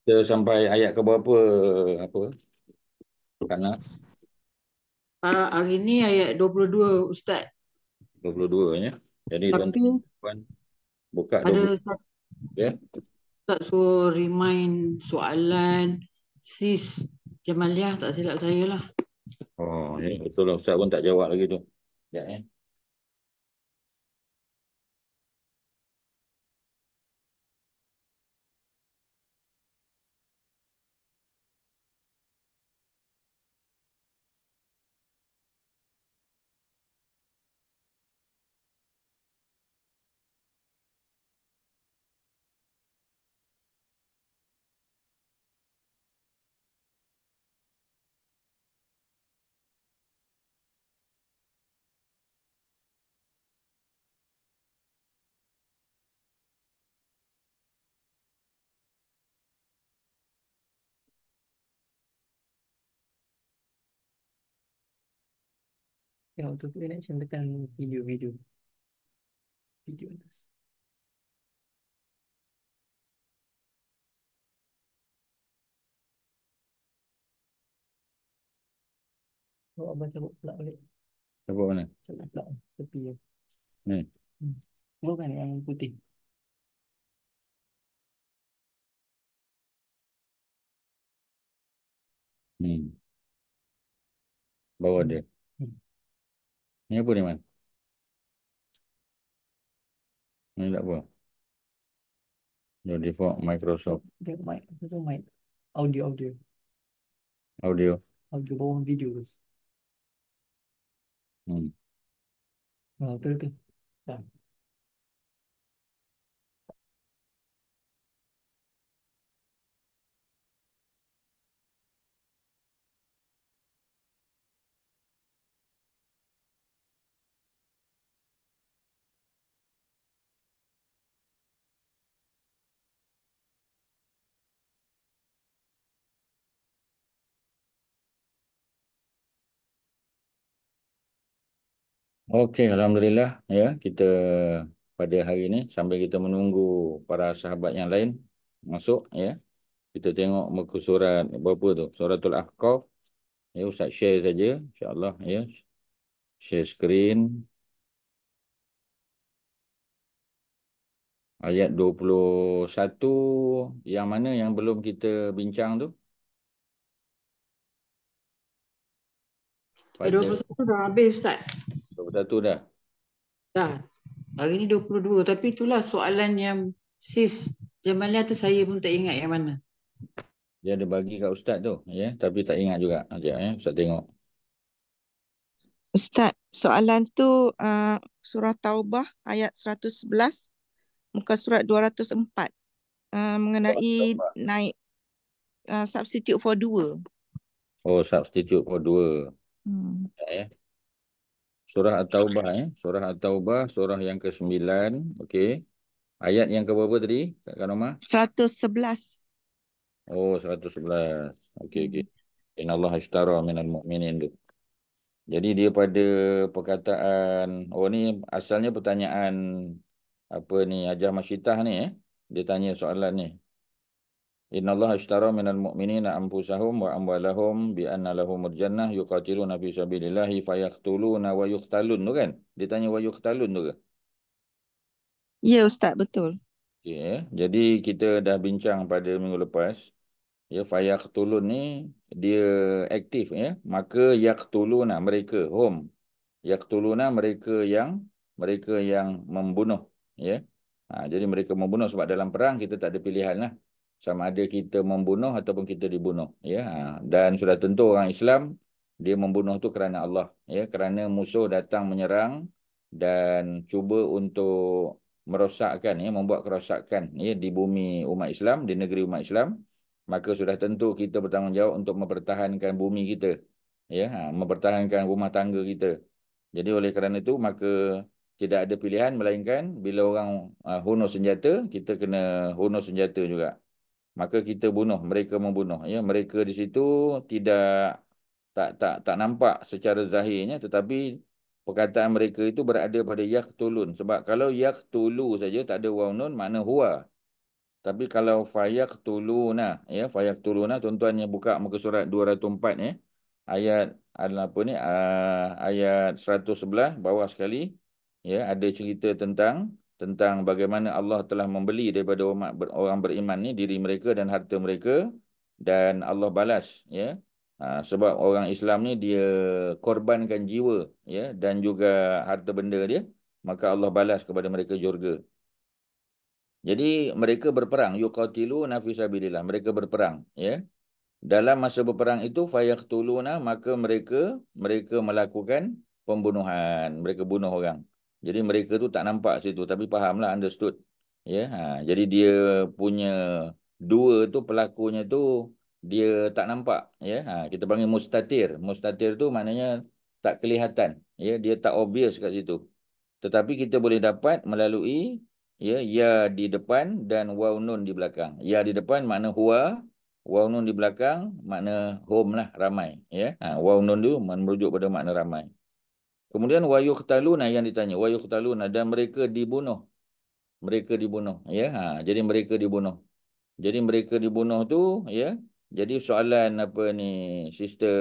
Kita sampai ayat ke berapa apa? Karena Hari ini ayat 22 Ustaz. 22 ya. Jadi Tapi tuan-tuan buka ada 20 satu ya. Ustaz suruh remind soalan sis Jamaliah tak silap saya lah. Oh, ya betul lah Ustaz pun tak jawab lagi tu. Ya ya. Tengok tu connection tekan video atas. Oh, abang cabut pula balik. Apa mana? Cabut pula tepi ya. Ni. Bukan yang putih. Hmm. Bawa Hmm. dia. Hmm. Ni apa ni man? Ni tak apa. Your default Oh, Microsoft dia mic. Itu mic. Audio. audio. Audio bawah video guys. Hmm. Oh, betul. Dah. Okey, alhamdulillah ya kita pada hari ini sambil kita menunggu para sahabat yang lain masuk ya. Kita tengok muka surat berapa tu? Suratul Ahqaf. Ya Ustaz share saja insya-Allah ya. Share screen ayat 21 yang mana yang belum kita bincang tu pada 21 dah habis Ustaz. 21 dah. Dah. Hari ni 22 tapi itulah soalan yang sis Jamaliah tu saya pun tak ingat yang mana. Dia ada bagi kat Ustaz tu ya tapi tak ingat juga. Sekejap ya Ustaz tengok. Ustaz, soalan tu surah Taubah ayat 111, muka surat 204, mengenai naik substitute for dua. Oh substitute for dua. Hmm. Ya. Surah At-Taubah ya. Surah At-Taubah surah yang ke-9. Okey. Ayat yang ke berapa tadi Kak Kanoma? 111. Oh 111. Okey okey. Hmm. Innallaha ishtara minal mu'minin tu. Jadi dia pada perkataan oh ni asalnya pertanyaan apa ni Hajah Masyitah ni dia tanya soalan ni. Innallaha ishtara minal mu'minina anfusahum wa amwalahum bi anna lahumul jannah yuqatiluna fi sabilillahi fayaqtuluna wa yuqtalun tu kan? Dia tanya wa yuqtalun tu ke? Ya Ustaz, betul. Okay, ya. Jadi kita dah bincang pada minggu lepas. Ya, fayaqtulun ni dia aktif ya. Maka yaqtuluna mereka hum. Yaqtuluna mereka yang membunuh ya. Jadi mereka membunuh sebab dalam perang kita tak ada pilihan lah. Sama ada kita membunuh ataupun kita dibunuh ya. Dan sudah tentu orang Islam dia membunuh tu kerana Allah ya, kerana musuh datang menyerang dan cuba untuk merosakkan ya, membuat kerosakan ya di bumi umat Islam, di negeri umat Islam, maka sudah tentu kita bertanggungjawab untuk mempertahankan bumi kita ya, mempertahankan rumah tangga kita. Jadi oleh kerana itu maka tidak ada pilihan melainkan bila orang hunus senjata, kita kena hunus senjata juga. Maka kita bunuh, mereka membunuh ya. Mereka di situ tidak tak nampak secara zahirnya tetapi perkataan mereka itu berada pada yaqtulun sebab kalau yaqtulu saja tak ada waw nun makna huwa. Tapi kalau fayaqtuluna, ya, fayaqtuluna, tuan-tuan yang buka muka surat 204 ya. Ayat apa ni? Ayat 111 bawah sekali, ya, ada cerita tentang bagaimana Allah telah membeli daripada orang beriman ni diri mereka dan harta mereka, dan Allah balas, ya. Sebab orang Islam ni dia korbankan jiwa, ya, dan juga harta benda dia, maka Allah balas kepada mereka syurga. Jadi mereka berperang, yuqatiluna fi sabilillah, mereka berperang, ya. Dalam masa berperang itu fayaqtuluna, maka mereka melakukan pembunuhan, mereka bunuh orang. Jadi mereka tu tak nampak situ tapi fahamlah, understood. Ya, jadi dia punya dua tu, pelakunya tu dia tak nampak, ya. Kita panggil mustatir. Mustatir tu maknanya tak kelihatan, ya, dia tak obvious kat situ. Tetapi kita boleh dapat melalui, ya di depan dan waw nun di belakang. Ya di depan makna huwa, waw nun di belakang makna hum lah, ramai, ya. Waw nun tu merujuk pada makna ramai. Kemudian wa yuqtaluna, yang ditanya wa yuqtaluna, dan mereka dibunuh. Mereka dibunuh, ya. Jadi mereka dibunuh. Jadi mereka dibunuh tu, ya. Jadi soalan apa ni, Sister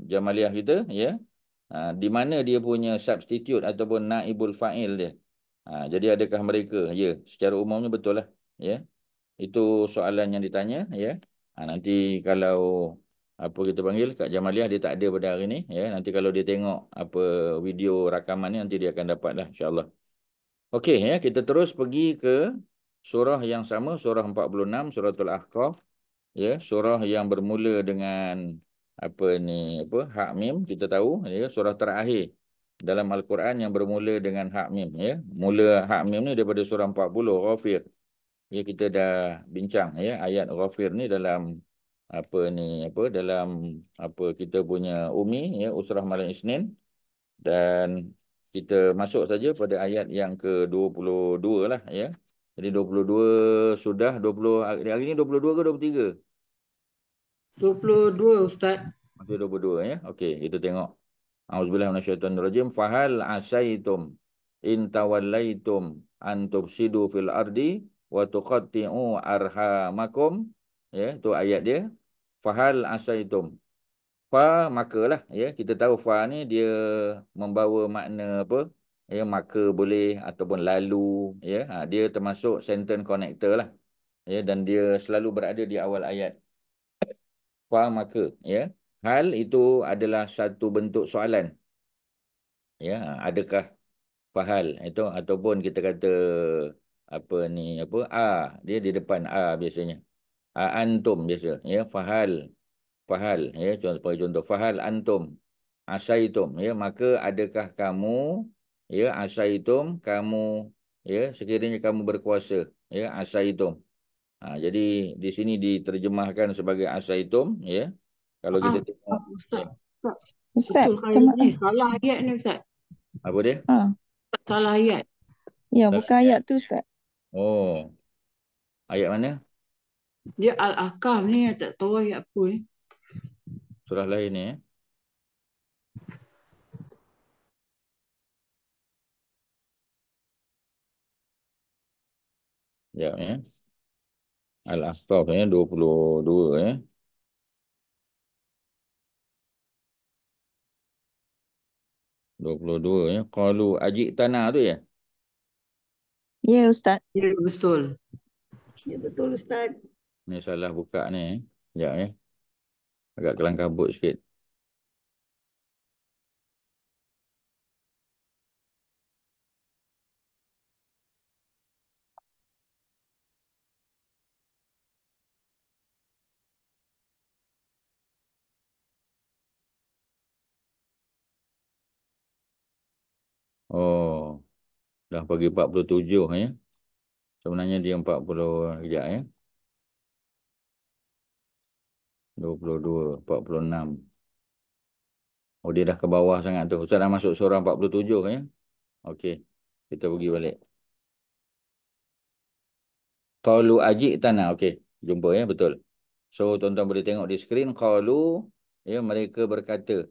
Jamaliah kita, ya. Di mana dia punya substitute ataupun naibul fa'il dia. Jadi adakah mereka? Ya, secara umumnya betul lah, ya. Itu soalan yang ditanya, ya. Nanti kalau apa kita panggil Kak Jamaliah dia tak ada pada hari ni, ya. Nanti kalau dia tengok apa video rakaman ni, nanti dia akan dapat lah, insya-Allah. Okey, ya, kita terus pergi ke surah yang sama, surah 46, suratul Ahqaf, ya, surah yang bermula dengan apa ni, apa, hak mim. Kita tahu, ya, surah terakhir dalam Al-Quran yang bermula dengan hak mim, ya. Mula hak mim ni daripada surah 40 Ghafir. Ya, kita dah bincang, ya, ayat Ghafir ni dalam apa ni, apa, dalam apa kita punya umi, ya, Usrah Malam Isnin, dan kita masuk saja pada ayat yang ke-22 lah, ya. Jadi 22 sudah 20 hari ni 22 ke 23? 22 Ustaz. Masih 22, ya. Okey, kita tengok. Auzubillahi minasyaitonirrajim. Fahal asaitum in tawallaitum an tufsidu fil ardi wa tuqatti'u arhamakum. Ya, tu ayat dia. Fahal asaitum. Fa, makalah, ya. Kita tahu fa ni dia membawa makna apa? Ya, maka boleh ataupun lalu, ya. Dia termasuk sentence connector lah. Ya, dan dia selalu berada di awal ayat. Fa, maka, ya. Hal itu adalah satu bentuk soalan. Ya, adakah fahal itu, ataupun kita kata apa ni, apa, dia di depan biasanya. Antum biasa, ya, fahal, ya, contoh fahal antum asaitum, ya, maka adakah kamu, ya, asaitum kamu, ya, sekiranya kamu berkuasa, ya, asaitum. Jadi di sini diterjemahkan sebagai asaitum, ya. Kalau kita Maaf, tengok, ya, Ustaz. Ustaz, Ustaz, betul macam kali mana? ni salah ayat ni Ustaz. apa dia? Salah ayat. Ya, bukan ayat tu Ustaz. Oh, ayat mana? Dia Al-Ahqaf ni tak tahu ayat apa ni. Surah lain ni, ya. Ya, ya. Al-Ahqaf, ya, 22, ya. 22, ya. Qalu ajik tanah tu, ya. Ya Ustaz. Ya betul. Ya betul Ustaz. Ni salah buka ni, ya. Sekejap, ya. Agak kelang kabut sikit. Oh, dah bagi 47, ya. Sebenarnya dia 40, sekejap, ya. 22, 46. Oh, dia dah ke bawah sangat tu. Ustaz dah masuk surah 47, ya. Okey, kita pergi balik. Qalu ajik tanah, okey. Jumpa, ya, betul. So, tuan-tuan boleh tengok di skrin. Qalu, ya, mereka berkata,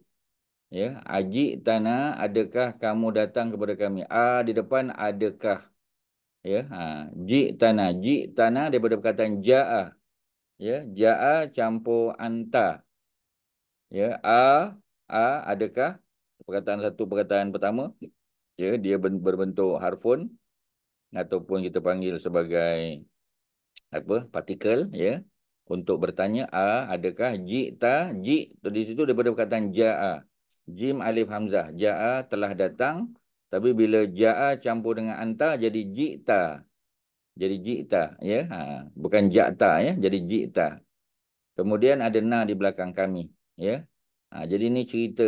ya, ajik tanah, adakah kamu datang kepada kami? Di depan adakah, Ya, ji'tana daripada perkataan ja'a. Ya, ja'a campur anta. Ya, adakah perkataan satu perkataan pertama? Ya, dia berbentuk harfun ataupun kita panggil sebagai apa? Partikel, ya. Untuk bertanya adakah ji'ta, di situ daripada perkataan ja'a. Jim alif hamzah, ja'a telah datang, tapi bila ja'a campur dengan anta jadi ji'ta. Jadi ji'ta, ya. Bukan ja'ta, ya. Jadi ji'ta. Kemudian ada na di belakang kami, ya. Jadi ini cerita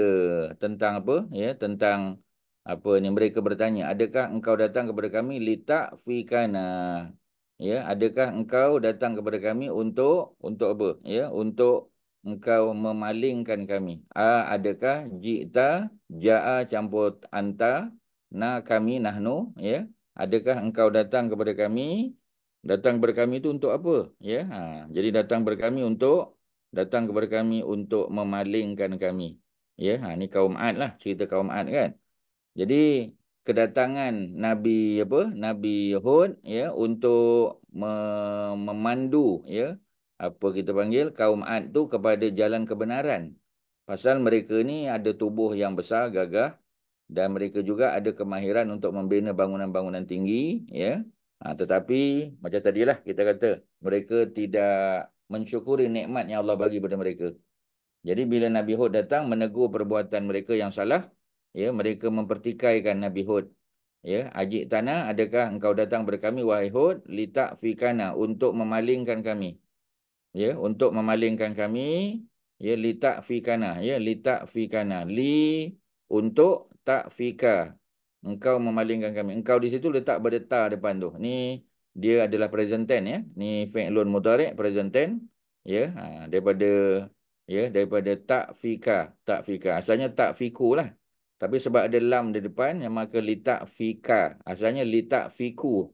tentang apa, ya, tentang apa ni mereka bertanya, adakah engkau datang kepada kami litak fikana? Ya, adakah engkau datang kepada kami untuk apa? Ya, untuk engkau memalingkan kami. Adakah jita jaa campur anta na kami nahnu, ya. Adakah engkau datang kepada kami? Datang kepada kami itu untuk apa? Ya, jadi datang kepada kami untuk memalingkan kami. Ya, ni kaum Ad lah, cerita kaum Ad kan. Jadi kedatangan Nabi apa? Nabi Hud, ya, untuk memandu, ya, apa kita panggil kaum Ad tu kepada jalan kebenaran. Pasal mereka ni ada tubuh yang besar, gagah, dan mereka juga ada kemahiran untuk membina bangunan-bangunan tinggi, ya. Tetapi macam tadilah kita kata, mereka tidak mensyukuri nikmat yang Allah bagi kepada mereka. Jadi bila Nabi Hud datang menegur perbuatan mereka yang salah, ya, mereka mempertikaikan Nabi Hud. Ya, ajik tanah, adakah engkau datang kepada kami wahai Hud litak fikana untuk memalingkan kami. Ya, untuk memalingkan kami, ya, litak fikana, ya, litak fikana, li untuk tak fika. Engkau memalingkan kami. Engkau di situ letak berdeta depan tu. Ni dia adalah present tense, ya. Ni fi'lun mudhari' present tense, ya, daripada tak fika. Asalnya tak fiku lah. Tapi sebab ada lam di depan, yang maka litak fika. Asalnya litak fiku.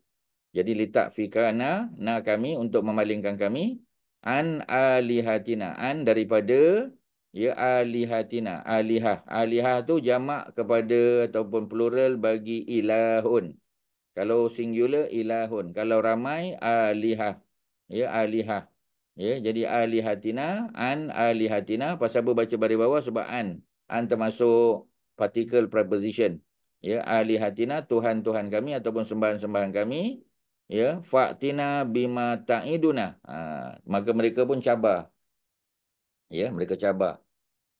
Jadi litak fika na kami untuk memalingkan kami. An alihatina. An daripada, ya, alihatina. Alihah. Alihah tu jamak kepada ataupun plural bagi ilahun. Kalau singular ilahun. Kalau ramai alihah. Ya, alihah. Ya, jadi alihatina, an alihatina. Pasal apa baca baris bawah? Sebab an. An termasuk particle preposition. Ya, alihatina, Tuhan-Tuhan kami ataupun sembahan-sembahan kami. Ya, fa'tina bima ta'iduna. Maka mereka pun cabar. Ya, mereka cabar.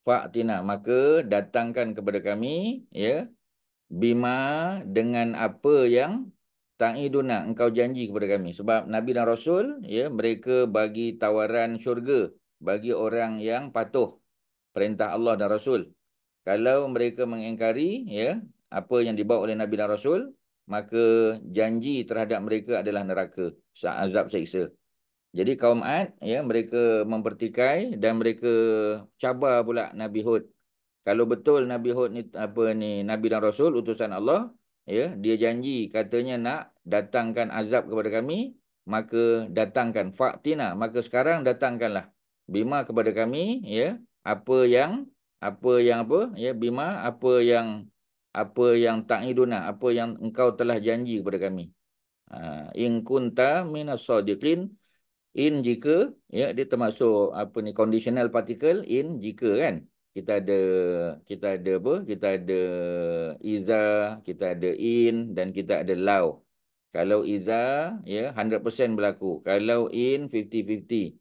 Fa'tina, maka datangkan kepada kami, ya, bima dengan apa yang ta'iduna engkau janji kepada kami. Sebab Nabi dan Rasul, ya, mereka bagi tawaran syurga bagi orang yang patuh perintah Allah dan Rasul. Kalau mereka mengingkari, ya, apa yang dibawa oleh Nabi dan Rasul, maka janji terhadap mereka adalah neraka, azab seksa. Jadi kaum Ad, ya, mereka mempertikai dan mereka cabar pula Nabi Hud. Kalau betul Nabi Hud ni apa ni Nabi dan Rasul utusan Allah, ya, dia janji katanya nak datangkan azab kepada kami, maka datangkan fa'tina, maka sekarang datangkanlah bima kepada kami, ya, apa yang apa, ya, bima apa yang ta'iduna, apa yang engkau telah janji kepada kami. In kunta minas sadiqin. In jika, ya, dia termasuk apa ni conditional particle. In jika kan kita ada apa, kita ada iza, kita ada in, dan kita ada lau. Kalau iza, ya, 100% berlaku. Kalau in 50-50.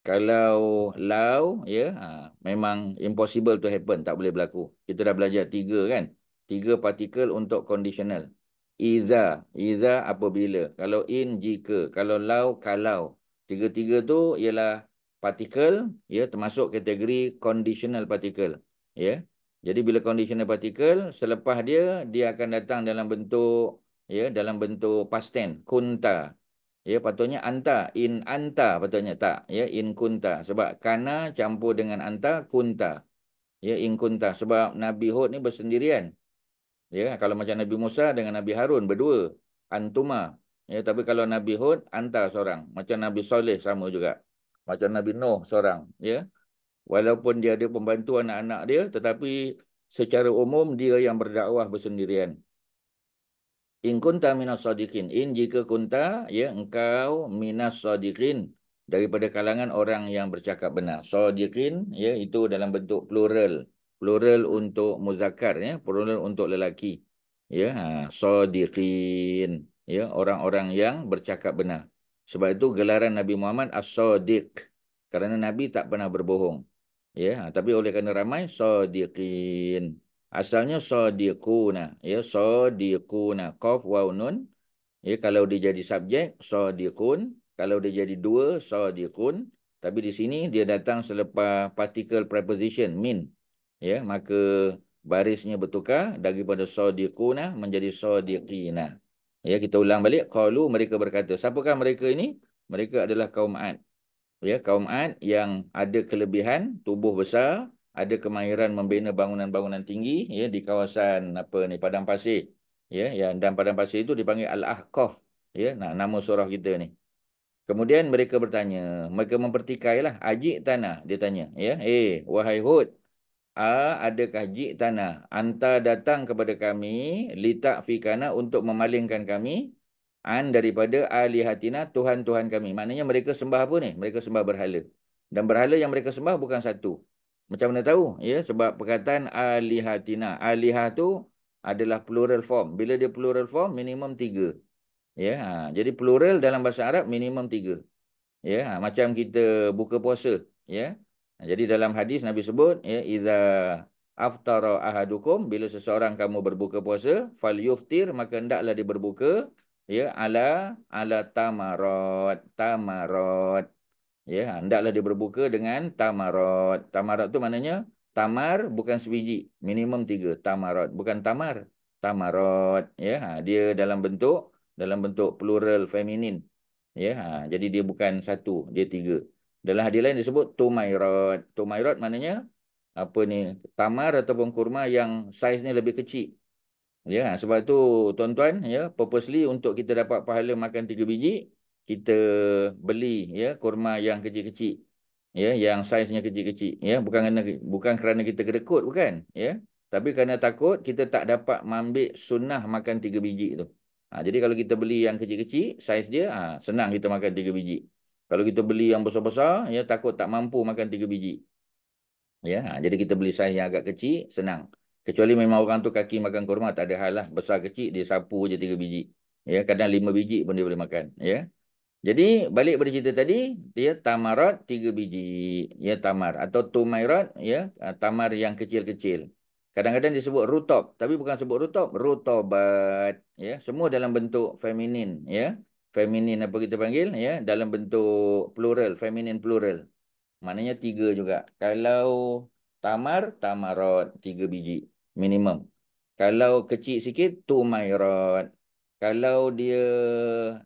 Kalau lau, ya, memang impossible to happen, tak boleh berlaku. Kita dah belajar 3 kan, 3 partikel untuk conditional. Iza apabila. Kalau in jika. Kalau lau kalau. Tiga-tiga tu ialah partikel, ya, termasuk kategori conditional particle, ya. Jadi bila conditional particle, selepas dia akan datang dalam bentuk, ya, dalam bentuk past tense, kunta. Ya, patutnya anta, in anta patutnya tak, ya, in kunta. Sebab kana campur dengan anta, kunta. Ya, in kunta. Sebab Nabi Hud ni bersendirian. Ya, kalau macam Nabi Musa dengan Nabi Harun berdua, antuma. Ya, tapi kalau Nabi Hud anta seorang. Macam Nabi Saleh sama juga. Macam Nabi Nuh seorang, ya. Walaupun dia ada pembantu anak-anak dia, tetapi secara umum dia yang berdakwah bersendirian. In kunta minas sadiqin. In jika kunta, ya, engkau minas sadiqin. Daripada kalangan orang yang bercakap benar. Sadiqin, ya, itu dalam bentuk plural. Plural untuk muzakkar, ya. Plural untuk lelaki. Ya, sadiqin. Ya, orang-orang yang bercakap benar. Sebab itu gelaran Nabi Muhammad as-sadiq. Kerana Nabi tak pernah berbohong. Ya, tapi oleh kerana ramai, sadiqin. Asalnya sadiquna, ya, sadiquna, qaf waw nun. Ya, kalau dia jadi subjek sadiqun, kalau dia jadi dua sadiqun, tapi di sini dia datang selepas particle preposition min. Ya, maka barisnya bertukar daripada sadiquna menjadi sadiqina. Ya, kita ulang balik. Qalu, mereka berkata. Siapakah mereka ini? Mereka adalah kaum Ad. Ya, kaum Ad yang ada kelebihan tubuh besar, ada kemahiran membina bangunan-bangunan tinggi, ya, di kawasan apa ni, padang pasir. Ya, yang dan padang pasir itu dipanggil Al-Ahqaf. Ya, nama surah kita ni. Kemudian mereka bertanya, mereka mempertikailah, ajik tanah, dia tanya, ya, wahai Hud, adakah jik tanah, anta datang kepada kami, litak fikana, untuk memalingkan kami, daripada alihatina, Tuhan-Tuhan kami. Maknanya mereka sembah apa ni? Mereka sembah berhala. Dan berhala yang mereka sembah bukan satu. Macam mana tahu? Ya, sebab perkataan alihatina. Alihah tu adalah plural form. Bila dia plural form, minimum 3. Ya, jadi plural dalam bahasa Arab minimum 3. Ya, macam kita buka puasa. Ya, jadi dalam hadis Nabi sebut, ya, iza aftara ahadukum, bila seseorang kamu berbuka puasa, fal yuftir, maka hendaklah dia berbuka, ya, ala tamarot, tamarot. Ya, hendaklah dia berbuka dengan tamarot. Tamarot tu maknanya tamar bukan sebiji, minimum 3. Tamarot bukan tamar, tamarot. Ya, dia dalam bentuk plural feminin. Ya, jadi dia bukan satu, dia 3. Dalam hadis lain disebut tumairot. Tumairot maknanya apa ni? Tamar ataupun kurma yang saiznya lebih kecil. Ya, sebab tu tuan-tuan, ya, purposely untuk kita dapat pahala makan 3 biji, kita beli, ya, kurma yang kecil-kecil. Ya, yang saiznya kecil-kecil, ya, bukan kerana kita kedekut, bukan, ya. Tapi kerana takut kita tak dapat mengambil sunnah makan 3 biji tu. Jadi kalau kita beli yang kecil-kecil, saiz dia, senang kita makan 3 biji. Kalau kita beli yang besar-besar, ya, takut tak mampu makan 3 biji. Ya, jadi kita beli saiz yang agak kecil, senang. Kecuali memang orang tu kaki makan kurma, tak ada hal lah. Besar kecil, dia sapu je 3 biji. Ya, kadang 5 biji pun dia boleh makan. Ya. Jadi, balik pada cerita tadi, dia tamarat 3 biji. Ya, tamar. Atau tumairat, ya, tamar yang kecil-kecil. Kadang-kadang disebut rutob. Tapi bukan sebut rutob, rutobat. Ya, semua dalam bentuk feminin. Ya, feminin apa kita panggil? Ya, dalam bentuk plural, feminin plural. Maknanya 3 juga. Kalau tamar, tamarot 3 biji minimum. Kalau kecil sikit, tumairot. Kalau dia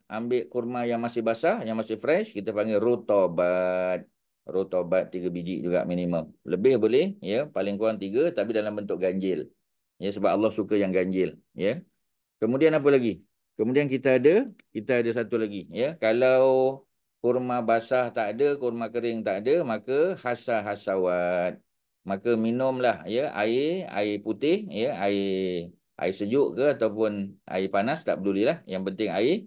ambil kurma yang masih basah, yang masih fresh, kita panggil rutobat. Rutobat 3 biji juga minimum. Lebih boleh, ya, paling kurang 3, tapi dalam bentuk ganjil. Ya, sebab Allah suka yang ganjil. Ya. Kemudian apa lagi? Kemudian kita ada satu lagi, ya. Kalau kurma basah tak ada, kurma kering tak ada, maka hasawat. Maka minumlah, ya, air putih, ya, air sejuk ke ataupun air panas, tak pedulilah. Yang penting air,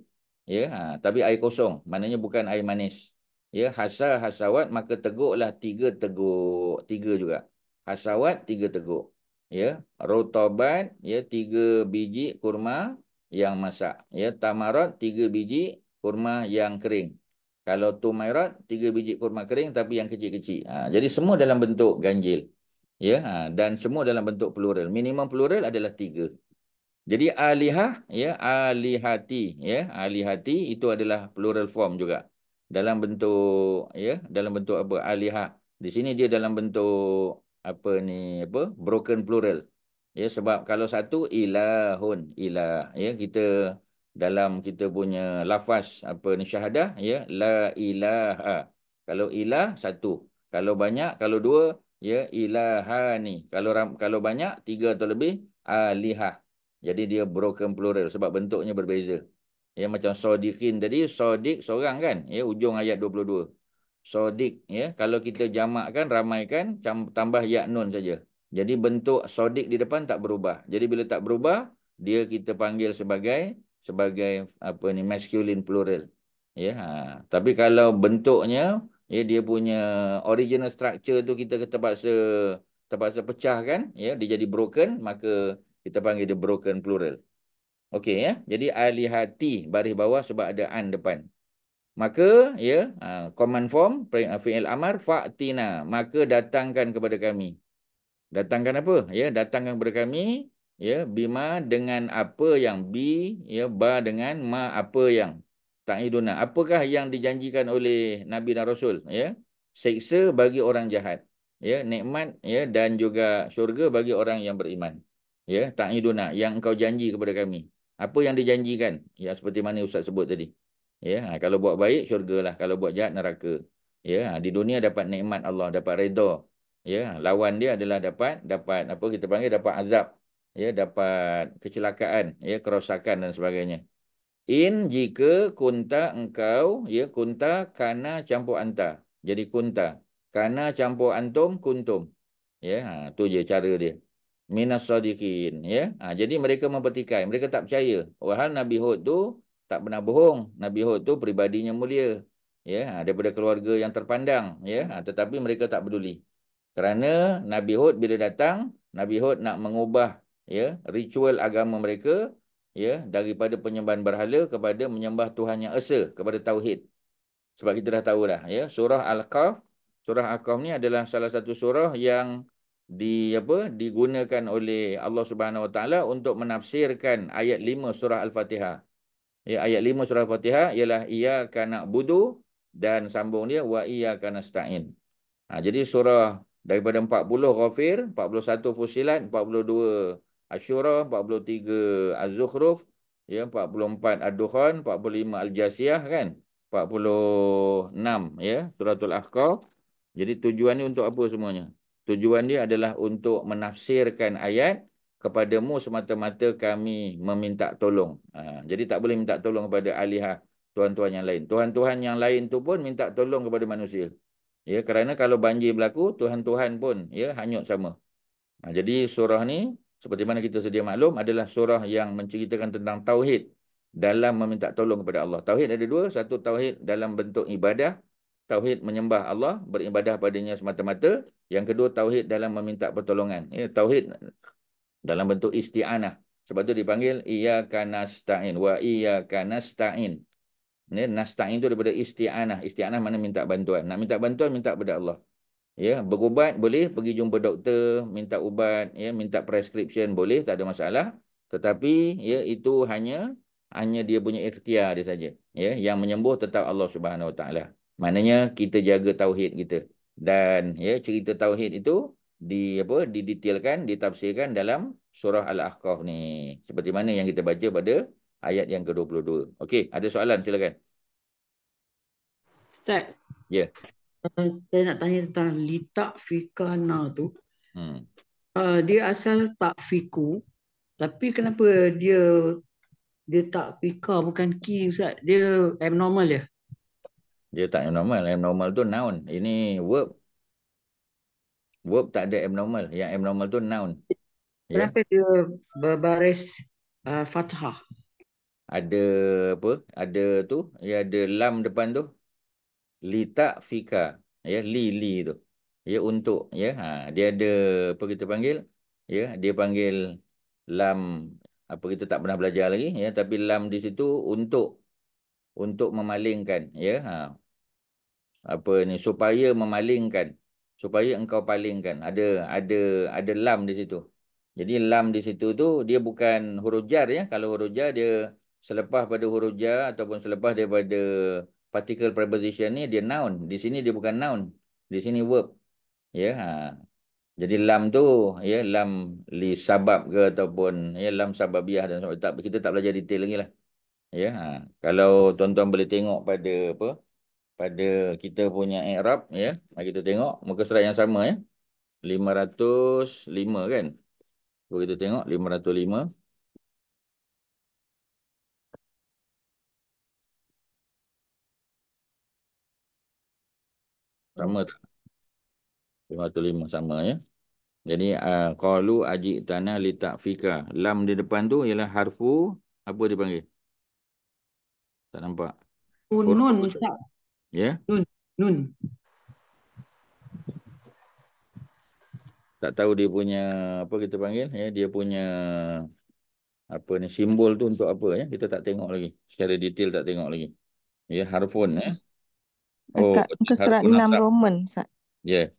ya, tapi air kosong, maknanya bukan air manis. Ya, hasawat, maka teguklah 3 teguk, 3 juga. Hasawat 3 teguk. Ya, rotobat, ya, 3 biji kurma yang masak. Ya, tamarat 3 biji kurma yang kering. Kalau tumairat 3 biji kurma kering tapi yang kecil-kecil. Jadi semua dalam bentuk ganjil. Ya, dan semua dalam bentuk plural. Minimum plural adalah 3. Jadi alihah, ya, alihati, ya, alihati itu adalah plural form juga. Dalam bentuk, ya, dalam bentuk apa? Alihah. Di sini dia dalam bentuk apa ni, apa? Broken plural. Ya, sebab kalau satu ilahun, ilah, ya, dalam kita punya lafaz apa ni, syahadah, ya, la ilaha. Kalau ilah satu. Kalau banyak, kalau 2, ya, ilahani. Kalau banyak 3 atau lebih, alihah. Jadi dia broken plural sebab bentuknya berbeza. Ya, macam sodiqin tadi, sodik seorang kan? Ya, ujung ayat 22. Sodik, ya, kalau kita jamakkan, ramaikan, tambah ya nun saja. Jadi bentuk sodik di depan tak berubah. Jadi bila tak berubah, dia kita panggil sebagai apa ni, masculine plural. Ya, tapi kalau bentuknya, ya, dia punya original structure tu kita terpaksa pecahkan, ya, dia jadi broken, maka kita panggil dia broken plural. Okey, ya. Jadi alihati baris bawah sebab ada an depan. Maka, ya, command form fi'il amar fa'tina, maka datangkan kepada kami. Datangkan apa? Ya, datangkan kepada kami, ya, bima dengan apa yang, bi, ya, ba dengan ma apa yang, ta'iduna. Apakah yang dijanjikan oleh Nabi dan Rasul, ya? Seksa bagi orang jahat, ya, nikmat, ya, dan juga syurga bagi orang yang beriman. Ya, ta'iduna, yang engkau janji kepada kami. Apa yang dijanjikan? Ya, seperti mana Ustaz sebut tadi. Ya, kalau buat baik syurgalah, kalau buat jahat neraka. Ya, di dunia dapat nikmat Allah, dapat redha. Ya, lawan dia adalah dapat apa kita panggil, dapat azab, ya, dapat kecelakaan, ya, kerosakan dan sebagainya. In, jika kunta engkau, ya, kunta kana campur anta, jadi kunta, kana campur antum kuntum. Ya, tu je cara dia. Minas sadiqin, ya. Jadi mereka mempertikai, mereka tak percaya. Walhal Nabi Hud tu tak pernah bohong. Nabi Hud tu pribadinya mulia. Ya, daripada keluarga yang terpandang, ya. Tetapi mereka tak peduli. Kerana Nabi Hud bila datang, Nabi Hud nak mengubah, ya, ritual agama mereka, ya, daripada penyembahan berhala kepada menyembah Tuhan yang esa, kepada tauhid. Sebab kita dah tahu dah, ya, surah Al-Kahf, surah Al-Kahf ni adalah salah satu surah yang digunakan oleh Allah Subhanahu Wa Taala untuk menafsirkan ayat 5 surah Al-Fatihah. Ya, ayat 5 surah Al-Fatihah ialah iyyaka na'budu, dan sambung dia wa iyyaka nasta'in. Jadi surah daripada 40 Ghafir, 41 Fusilat, 42 Asy-Syura, 43 Az-Zukhruf, ya, 44 Ad-Dukhan, 45 Al-Jasiyah, kan? 46, ya, Suratul Ahqaf. Jadi tujuan ni untuk apa semuanya? Tujuan dia adalah untuk menafsirkan ayat, kepadamu semata-mata kami meminta tolong. Jadi tak boleh minta tolong kepada alihah, tuhan-tuhan yang lain. Tuhan-tuhan yang lain tu pun minta tolong kepada manusia. Ya, kerana kalau banjir berlaku, Tuhan-Tuhan pun, ya, hanyut sama. Jadi surah ni, seperti mana kita sedia maklum, adalah surah yang menceritakan tentang tauhid dalam meminta tolong kepada Allah. Tauhid ada dua, satu tauhid dalam bentuk ibadah, tauhid menyembah Allah, beribadah padanya semata-mata. Yang kedua, tauhid dalam meminta pertolongan. Ya, tauhid dalam bentuk isti'anah. Sebab tu dipanggil iyyaka nasta'in wa iyyaka nasta'in. Ni nasta'in tu daripada isti'anah. Isti'anah mana minta bantuan. Nak minta bantuan, minta kepada Allah. Ya, berubat boleh, pergi jumpa doktor, minta ubat, ya, minta prescription boleh, tak ada masalah. Tetapi, ya, itu hanya dia punya ikhtiar dia saja. Ya, yang menyembuh tetap Allah Subhanahu Wa Taala. Maknanya kita jaga tauhid kita. Dan, ya, cerita tauhid itu didetailkan, ditafsirkan dalam surah Al-Ahqaf ni. Seperti mana yang kita baca pada ayat yang ke-22. Okey, ada soalan silakan. Ustaz, Ya. saya nak tanya tentang litak fikana tu. Hmm. Dia asal tak fiku, tapi kenapa dia tak fika bukan ki, Ustaz? Dia abnormal ya? Dia tak abnormal. Abnormal tu noun. Ini verb. Verb tak ada abnormal. Yang abnormal tu noun. Ya. Kenapa dia berbaris fathah? Ada apa? Ada tu. Ya, ada lam depan tu. Li tak fika. Ya, li tu. Ya, untuk. Ya, dia ada apa kita panggil? Ya, dia panggil lam, apa kita tak pernah belajar lagi. Ya, tapi lam di situ untuk memalingkan. Ya, apa ni, supaya memalingkan, supaya engkau palingkan, ada lam di situ. Jadi lam di situ tu dia bukan huruf jar, ya. Kalau huruf jar dia selepas pada huruf jar ataupun selepas daripada particle preposition ni dia noun. Di sini dia bukan noun, di sini verb, ya. Jadi lam tu, ya, lam li sabab ke ataupun, ya, lam sababiah dan sebagainya. Kita tak belajar detail lagi lah, ya. Kalau tuan-tuan boleh tengok pada kita punya i'rab, ya. Mari kita tengok muka surat yang sama, ya. 505, kan? Cuba kita tengok 505. Sama tak? 505 sama, ya. Jadi qalu ajitana litafika. Lam di depan tu ialah harfu apa dipanggil? Tak nampak. Huruf Nun apa tu? Ustaz. Ya, Nun. Nun. tak tahu dia punya apa kita panggil ya, dia punya apa ni simbol tu untuk apa ya? Kita tak tengok lagi. Secara detail tak tengok lagi. Ya, harfun ya. Oh, Kat muka surat harfun 6 nasab. Roman, Ustaz. Ya.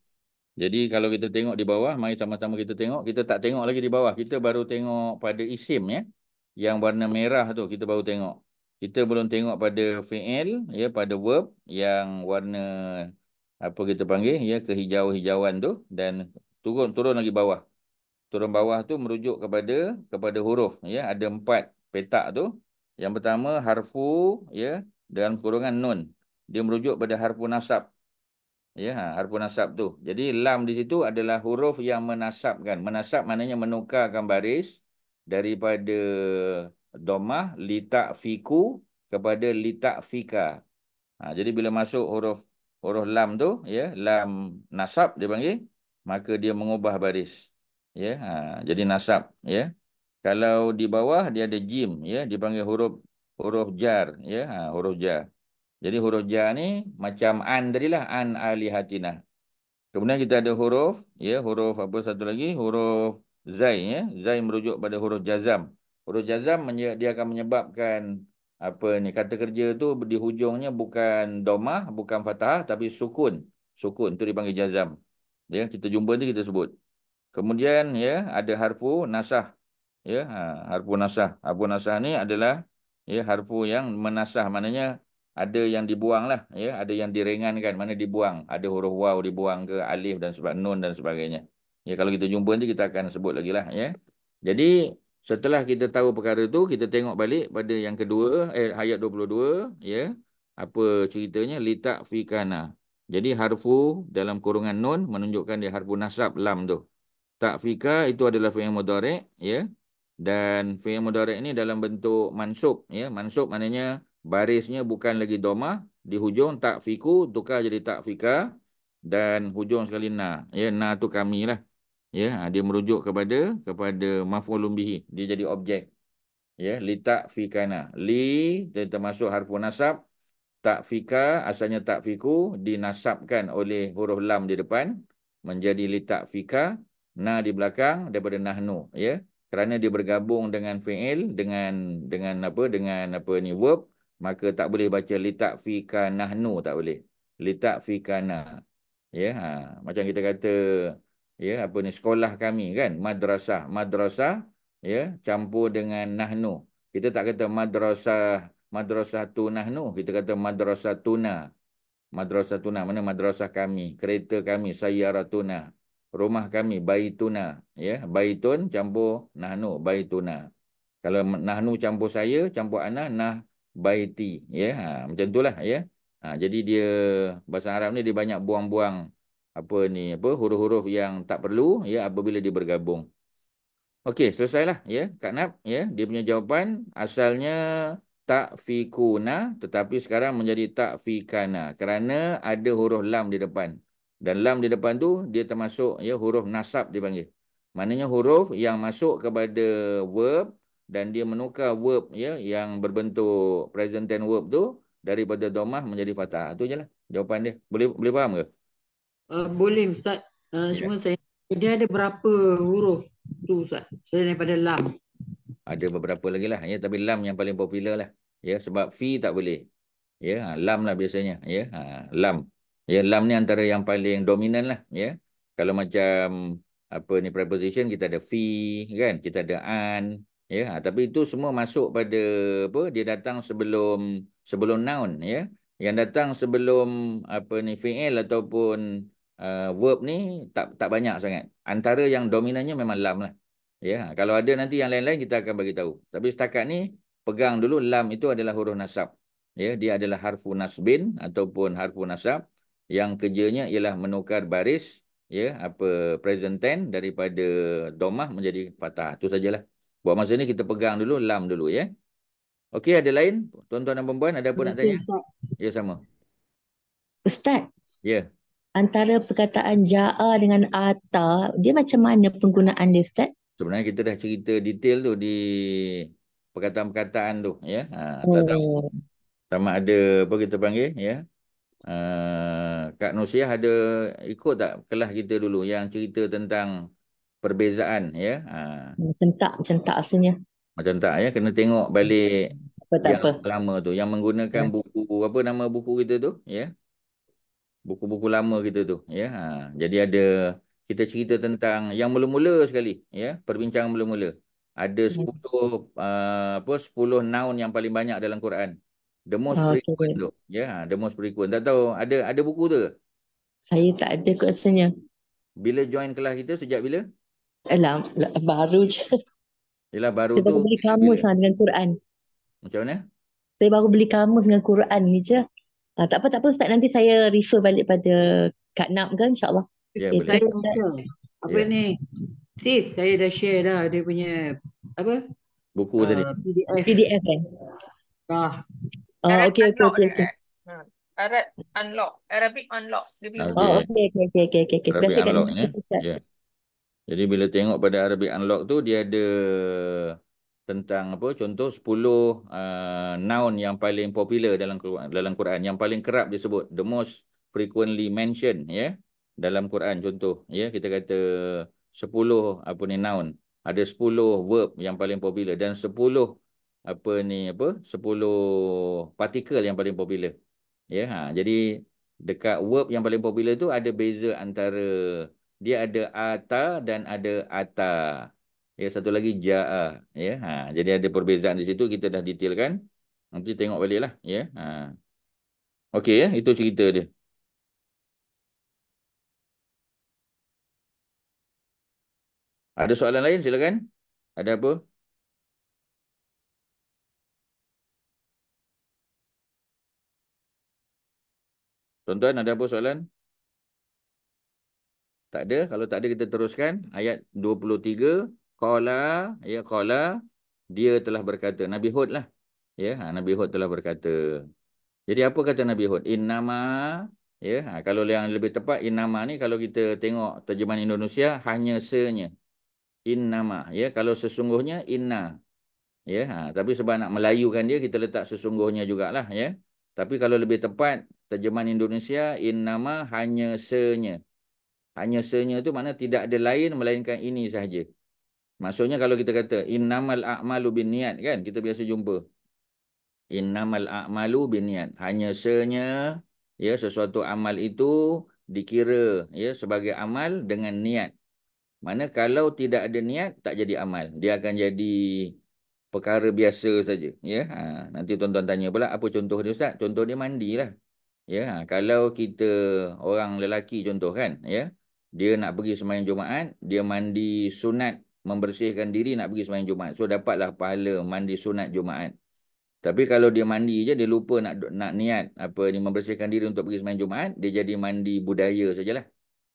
Jadi kalau kita tengok di bawah, mari sama-sama kita tengok. Kita tak tengok lagi di bawah. Kita baru tengok pada isim ya. Yang warna merah tu kita baru tengok. Kita belum tengok pada fi'il ya, pada verb yang warna apa kita panggil ya, kehijau-hijauan tu, dan turun lagi bawah. Turun bawah tu merujuk kepada huruf ya. Ada 4 petak tu. Yang pertama harfu ya, dalam kurungan nun. Dia merujuk pada harfu nasab. Ya, harfu nasab tu. Jadi lam di situ adalah huruf yang menasabkan. Menasab maknanya menukarkan baris daripada domah litak fiku kepada litak fika. Jadi bila masuk huruf huruf lam tu, ya, lam nasab dia panggil, maka dia mengubah baris. Ya, jadi nasab. Ya, kalau di bawah dia ada jim, ya, dipanggil huruf huruf jar. Ya, huruf jar. Jadi huruf jar ni macam an tadilah, an alihatina. Kemudian kita ada huruf, ya, huruf apa satu lagi? Huruf zai, ya. Zai merujuk pada huruf jazam. Huruf jazam dia akan menyebabkan apa ni, kata kerja tu di hujungnya bukan domah, bukan fathah, tapi sukun. Sukun tu dipanggil jazam. Ya, kita jumpa nanti kita sebut. Kemudian ya ada harfu nasah. Ya, harfu nasah. Harfu nasah ni adalah ya harfu yang menasah, maknanya ada yang dibuang lah, ya, ada yang diringankan, mana dibuang, ada huruf waw dibuang ke, alif dan sebab nun dan sebagainya. Ya, kalau kita jumpa nanti kita akan sebut lagi lah, ya. Jadi setelah kita tahu perkara tu, kita tengok balik pada yang kedua, ayat 22, ya. Apa ceritanya? Litak fikana. Jadi harfu dalam kurungan nun menunjukkan dia harfu nasab lam tu. Takfika itu adalah fi'il mudhari', ya. Dan fi'il mudhari' ini dalam bentuk mansub, ya. Mansub maknanya barisnya bukan lagi domah, di hujung takfiku tukar jadi takfika, dan hujung sekali na. Ya, na tu kami lah. Ya, dia merujuk kepada maf'ulun bihi. Dia jadi objek. Ya, li takfikana. Li dia termasuk harfu nasab. Takfika asalnya takfiku dinasabkan oleh huruf lam di depan menjadi litakfika, na di belakang daripada nahnu, ya, kerana dia bergabung dengan fiil, dengan apa ni, verb, maka tak boleh baca litakfika nahnu, tak boleh, litakfikana, ya. Macam kita kata ya apa ni, sekolah kami kan, madrasah ya campur dengan nahnu. Kita tak kata madrasah tu nahnu, kita kata madrasah tuna. Madrasah tuna mana madrasah kami, kereta kami sayyaratuna, rumah kami baituna, ya, baitun campur nahnu, baituna. Kalau nahnu campur saya, campur ana, nah baiti, ya. Macam itulah, ya. Jadi dia bahasa Arab ni dia banyak buang-buang apa ni, apa huruf-huruf yang tak perlu, ya, apabila dia bergabung. Okey, selesailah, ya, Kak Nap, ya. Dia punya jawapan asalnya takfikuna, tetapi sekarang menjadi takfikana kerana ada huruf lam di depan. Dan lam di depan tu dia termasuk ya huruf nasab dipanggil. Maknanya huruf yang masuk kepada verb dan dia menukar verb ya yang berbentuk present tense verb tu daripada domah menjadi fathah. Itu je lah jawapan dia. Boleh faham ke? Boleh Ustaz. Ya. Cuma dia ada berapa huruf tu Ustaz? Selain daripada lam. Ada beberapa lagi lah, ya, tapi lam yang paling popular lah, ya, sebab fi tak boleh, ya, lam lah biasanya, ya, lam, ya, lam ni antara yang paling dominan lah, ya. Kalau macam apa ni preposition, kita ada fi kan, kita ada an, ya, tapi itu semua masuk pada apa, dia datang sebelum sebelum noun, ya, yang datang sebelum apa ni fi'il ataupun verb ni tak banyak sangat. Antara yang dominannya memang lam lah. Ya, kalau ada nanti yang lain-lain kita akan bagi tahu. Tapi setakat ni pegang dulu lam itu adalah huruf nasab. Ya, dia adalah harfu nasbin ataupun harfu nasab yang kerjanya ialah menukar baris ya apa present tense daripada domah menjadi fathah. Itu sajalah. Buat masa ni kita pegang dulu lam dulu, ya. Okey, ada lain? Tuan-tuan dan puan-puan ada apa Terima nak kasih tanya? Ustaz. Ya, sama. Ustaz, Ya. antara perkataan ja'a dengan ata, dia macam mana penggunaan dia, Ustaz? Sebenarnya kita dah cerita detail tu di perkataan-perkataan tu, ya. Tak tahu Oh, sama ada apa kita panggil, ya. Kak Nursiah ada ikut tak kelas kita dulu yang cerita tentang perbezaan, ya. macam tak rasanya. Macam tak, ya. Kena tengok balik Apa tak yang apa. lama tu, yang menggunakan buku, apa nama buku kita tu, ya. Buku-buku lama kita tu, ya. Jadi ada kita cerita tentang yang mula-mula sekali, ya, perbincangan mula-mula. Ada 10 apa 10 noun yang paling banyak dalam Quran. The most frequent Okey. tu, ya. The most frequent. Tak tahu ada buku tu ke? Saya tak ada kot rasanya. Bila join kelas kita sejak bila? Alah, baru je. Yalah baru Saya tu baru beli bila? kamus dengan Quran. Macam mana? Saya baru beli kamus dengan Quran ni je. Tak apa Ustaz. Nanti saya refer balik pada Kak Nak kan, insyaAllah. Ya, boleh. Saya Terus Ustaz. minta. Apa Ya. ni? Sis, saya dah share dah dia punya apa? Buku tadi. PDF. PDF kan? Dah. Arab Okey. unlock dia. Arab unlock. Arabic unlock. Dia punya buku. Okey. Okey. Terima Arabic kasih Kak Unlock, Nak. ya. Ya. Jadi bila tengok pada Arabic Unlock tu dia ada tentang apa contoh 10 noun yang paling popular dalam Quran, yang paling kerap disebut, the most frequently mentioned, ya, dalam Quran. Contoh, ya, kita kata 10 apa ni noun, ada 10 verb yang paling popular dan 10 apa ni apa 10 partikel yang paling popular. Ya, jadi dekat verb yang paling popular tu ada beza antara dia ada ata dan ada ata. Ya, satu lagi jaa. Ya, jadi ada perbezaan di situ, kita dah detailkan. Nanti tengok baliklah, ya. Okey, ya, itu cerita dia. Ada soalan lain, silakan. Ada apa? Tuan-tuan, ada apa soalan? Tak ada. Kalau tak ada, kita teruskan. Ayat 23. Qala, ya, qala, dia telah berkata. Nabi Hud lah. Ya, Nabi Hud telah berkata. Jadi apa kata Nabi Hud? Innama, ya, kalau yang lebih tepat, innama ni kalau kita tengok terjemahan Indonesia, hanya se-nya. Innama, ya, kalau sesungguhnya, inna. Ya, tapi sebab nak melayukan dia, kita letak sesungguhnya jugalah, ya. Tapi kalau lebih tepat, terjemahan Indonesia, innama, hanya se-nya. Hanya se-nya tu makna tidak ada lain melainkan ini sahaja. Maksudnya kalau kita kata innamal a'malu binniat, kan, kita biasa jumpa innamal a'malu binniat, hanya se-nya, ya, sesuatu amal itu dikira, ya, sebagai amal dengan niat. Mana kalau tidak ada niat tak jadi amal, dia akan jadi perkara biasa saja, ya. Nanti tuan-tuan tanya pula apa contoh dia, Ustaz? Contoh dia mandilah. Ya, kalau kita orang lelaki contoh, kan, ya, dia nak pergi sembahyang Jumaat, dia mandi sunat, membersihkan diri nak pergi sembahyang Jumaat. So dapatlah pahala mandi sunat Jumaat. Tapi kalau dia mandi je, dia lupa nak niat apa ni, membersihkan diri untuk pergi sembahyang Jumaat, dia jadi mandi budaya sajalah.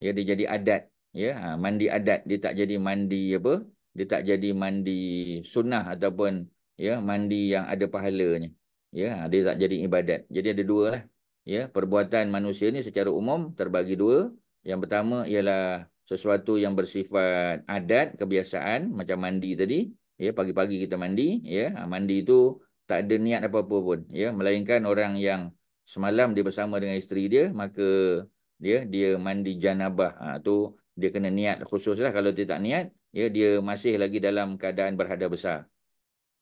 Ya, dia jadi adat. Ya, mandi adat, dia tak jadi mandi apa? Dia tak jadi mandi sunnah ataupun, ya, mandi yang ada pahalanya. Ya, dia tak jadi ibadat. Jadi ada dua lah. Ya, perbuatan manusia ni secara umum terbagi dua. Yang pertama ialah sesuatu yang bersifat adat, kebiasaan, macam mandi tadi. Ya, pagi-pagi kita mandi. Ya, mandi itu tak ada niat apa-apa pun, ya, melainkan orang yang semalam dia bersama dengan isteri dia, maka dia mandi janabah. Tu dia kena niat khusus lah. Kalau dia tak niat, ya, dia masih lagi dalam keadaan berhadas besar.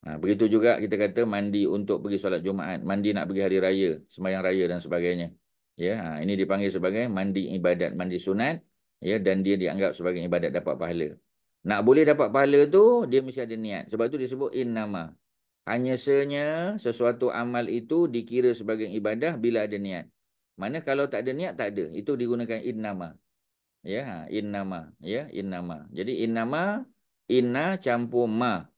Begitu juga kita kata mandi untuk pergi solat Jumaat, mandi nak pergi hari raya, sembahyang raya dan sebagainya. Ya, ini dipanggil sebagai mandi ibadat, mandi sunat, ya, dan dia dianggap sebagai ibadat, dapat pahala. Nak boleh dapat pahala tu dia mesti ada niat. Sebab tu disebut innama. Hanya senya sesuatu amal itu dikira sebagai ibadah bila ada niat. Mana kalau tak ada niat, tak ada. Itu digunakan innama. Ya, innama, ya, innama. Jadi innama, inna campur ma.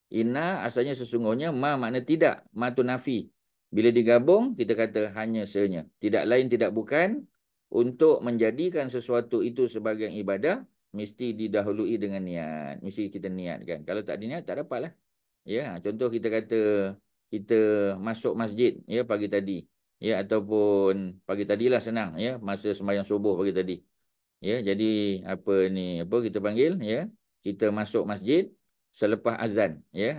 Inna asalnya sesungguhnya, ma makna tidak, ma tu nafi. Bila digabung kita kata hanya senya. Tidak lain tidak bukan, untuk menjadikan sesuatu itu sebagai ibadah mesti didahului dengan niat. Mesti kita niatkan. Kalau tak ada niat tak dapatlah. Ya, contoh kita kata kita masuk masjid, ya, pagi tadi. ya, ataupun pagi tadilah senang, ya, masa sembahyang subuh pagi tadi. Ya, jadi apa ni, apa kita panggil, ya, kita masuk masjid selepas azan, ya.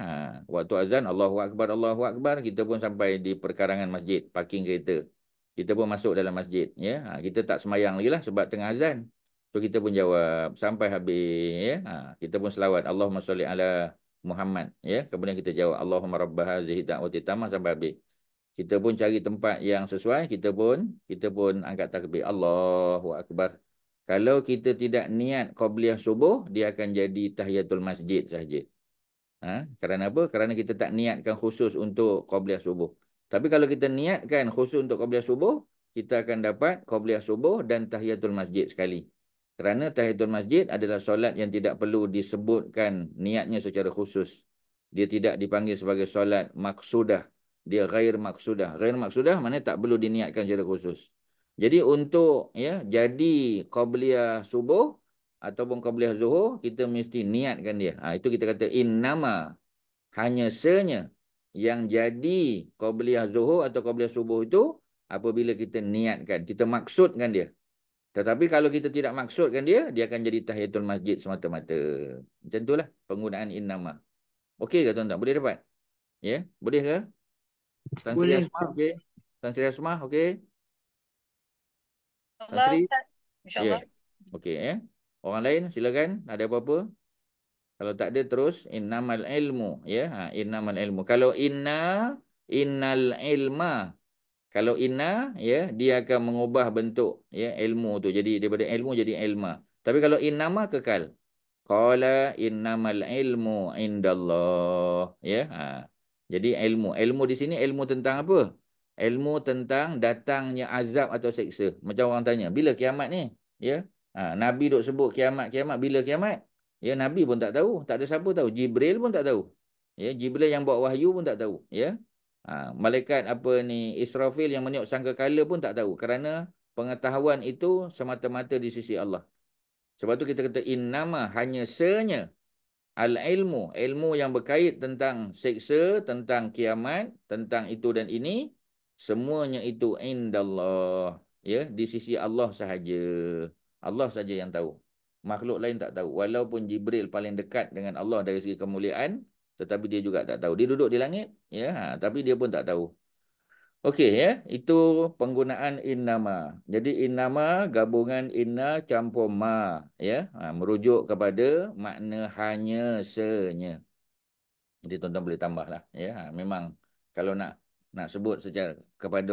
Waktu azan Allahu Akbar, kita pun sampai di perkarangan masjid, parking kereta. Kita pun masuk dalam masjid, ya. Kita tak sembahyang lagi lah sebab tengah azan. So kita pun jawab sampai habis, ya. Kita pun selawat Allahumma sholli ala Muhammad, ya. Kemudian kita jawab Allahumma rabb hazihi da'wati tammah sampai habis. Kita pun cari tempat yang sesuai, kita pun angkat takbir Allahu Akbar. Kalau kita tidak niat qabliyah subuh, dia akan jadi tahiyatul masjid saja. Kerana apa? Kerana kita tak niatkan khusus untuk qabliyah subuh. Tapi kalau kita niatkan khusus untuk qabliyah subuh, kita akan dapat qabliyah subuh dan tahiyatul masjid sekali. Kerana tahiyatul masjid adalah solat yang tidak perlu disebutkan niatnya secara khusus. Dia tidak dipanggil sebagai solat maksudah. Dia ghair maksudah. Ghair maksudah maknanya tak perlu diniatkan secara khusus. Jadi untuk, ya, jadi qabliyah subuh ataupun qabliyah zuhur, kita mesti niatkan dia. Itu kita kata innama, hanya senya yang jadi qabliyah zuhur atau qabliyah subuh itu apabila kita niatkan, kita maksudkan dia. Tetapi kalau kita tidak maksudkan dia, dia akan jadi tahiyatul masjid semata-mata. Macam itulah penggunaan innama. Okey ke tuan-tuan? Boleh dapat? Ya, boleh ke? Tan Sri Boleh. Asmah, okey. Tan Sri Asmah, okey. Tan InsyaAllah Sri? Ustaz. Ya. InsyaAllah. Okey, ya. Orang lain silakan, ada apa-apa? Kalau tak ada terus innamal ilmu, ya. Innamal ilmu. Kalau innal ilma. Kalau inna, ya, dia akan mengubah bentuk, ya, ilmu tu. Jadi daripada ilmu jadi ilma. Tapi kalau innama kekal. Qala innamal ilmu indallah, ya. Jadi ilmu di sini ilmu tentang apa? Ilmu tentang datangnya azab atau seksa. Macam orang tanya, bila kiamat ni? Ya. Nabi duk sebut kiamat, bila kiamat? Ya, Nabi pun tak tahu, tak ada siapa tahu. Jibril pun tak tahu. Ya, Jibril yang bawa wahyu pun tak tahu, ya. Malaikat apa ni Israfil yang meniup sangkakala pun tak tahu, kerana pengetahuan itu semata-mata di sisi Allah. Sebab tu kita kata innama, hanya senya al-ilmu, ilmu yang berkait tentang seksa, tentang kiamat, tentang itu dan ini, semuanya itu indallah, ya, di sisi Allah sahaja. Allah saja yang tahu. Makhluk lain tak tahu. Walaupun Jibril paling dekat dengan Allah dari segi kemuliaan, tetapi dia juga tak tahu. Dia duduk di langit, ya, tapi dia pun tak tahu. Okey, ya, itu penggunaan innama. Jadi innama gabungan inna campur ma, ya, merujuk kepada makna hanya senya. Jadi tuan-tuan boleh tambahlah, ya. Memang kalau nak sebut secara kepada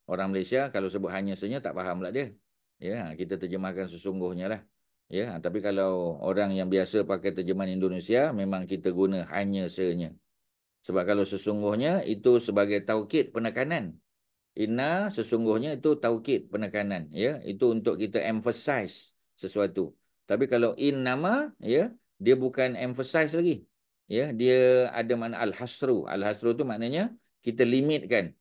orang Malaysia, kalau sebut hanya senya tak faham pula dia. Ya, kita terjemahkan sesungguhnya lah. Ya, tapi kalau orang yang biasa pakai terjemahan Indonesia, memang kita guna hanya senya. Sebab kalau sesungguhnya itu sebagai taukid penekanan. Inna sesungguhnya itu taukid penekanan, ya, itu untuk kita emphasize sesuatu. Tapi kalau innama, ya, dia bukan emphasize lagi, ya, dia ada makna al-hasru tu maknanya kita limitkan,